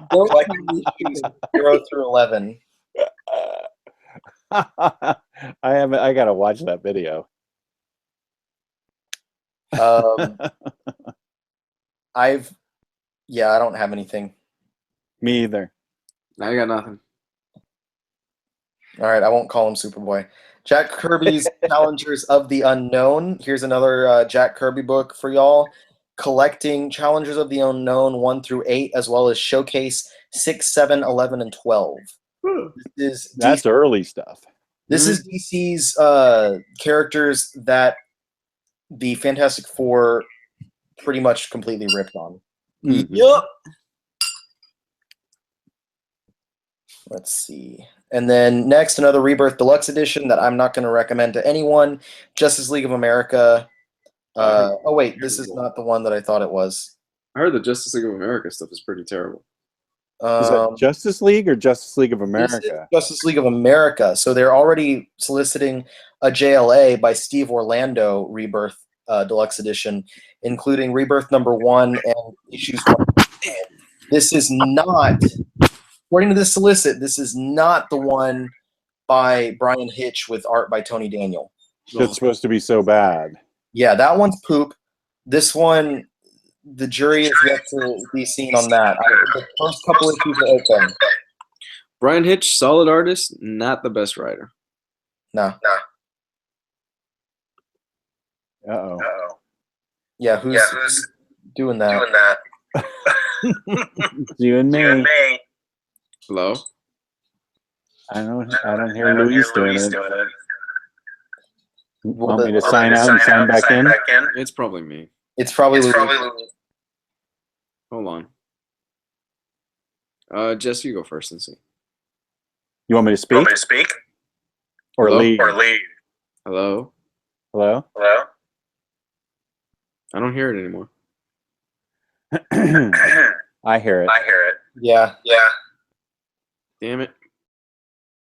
Collecting issues 0 through 11. I gotta watch that video. I don't have anything. Me either. I got nothing. All right, I won't call him Superboy. Jack Kirby's Challengers of the Unknown. Here's another Jack Kirby book for y'all. Collecting Challengers of the Unknown 1 through 8, as well as Showcase 6, 7, 11, and 12. That's early stuff. This is DC's characters that the Fantastic Four pretty much completely ripped on. Mm-hmm. Yep. Let's see. And then next, another Rebirth Deluxe Edition that I'm not going to recommend to anyone. Justice League of America. Oh, wait. This is not the one that I thought it was. I heard the Justice League of America stuff is pretty terrible. Is that Justice League or Justice League of America? Justice League of America. So they're already soliciting a JLA by Steve Orlando Rebirth Deluxe Edition, including Rebirth #1 and issues 1 to 10. This is not, according to this solicit, this is not the one by Brian Hitch with art by Tony Daniel. It's supposed to be so bad. Yeah, that one's poop. This one, the jury is yet to be seen on that. The first couple issues are okay. Brian Hitch, solid artist, not the best writer. No. Uh-oh. Yeah, who's doing that? You and me. Hello? I don't hear Luis doing it. Want me to sign out and sign back in? It's probably me. It's probably Louis. Hold on. Jess, you go first and see. You want me to speak? Or Hello? lead? Hello? Hello? I don't hear it anymore. I hear it. Yeah. Damn it.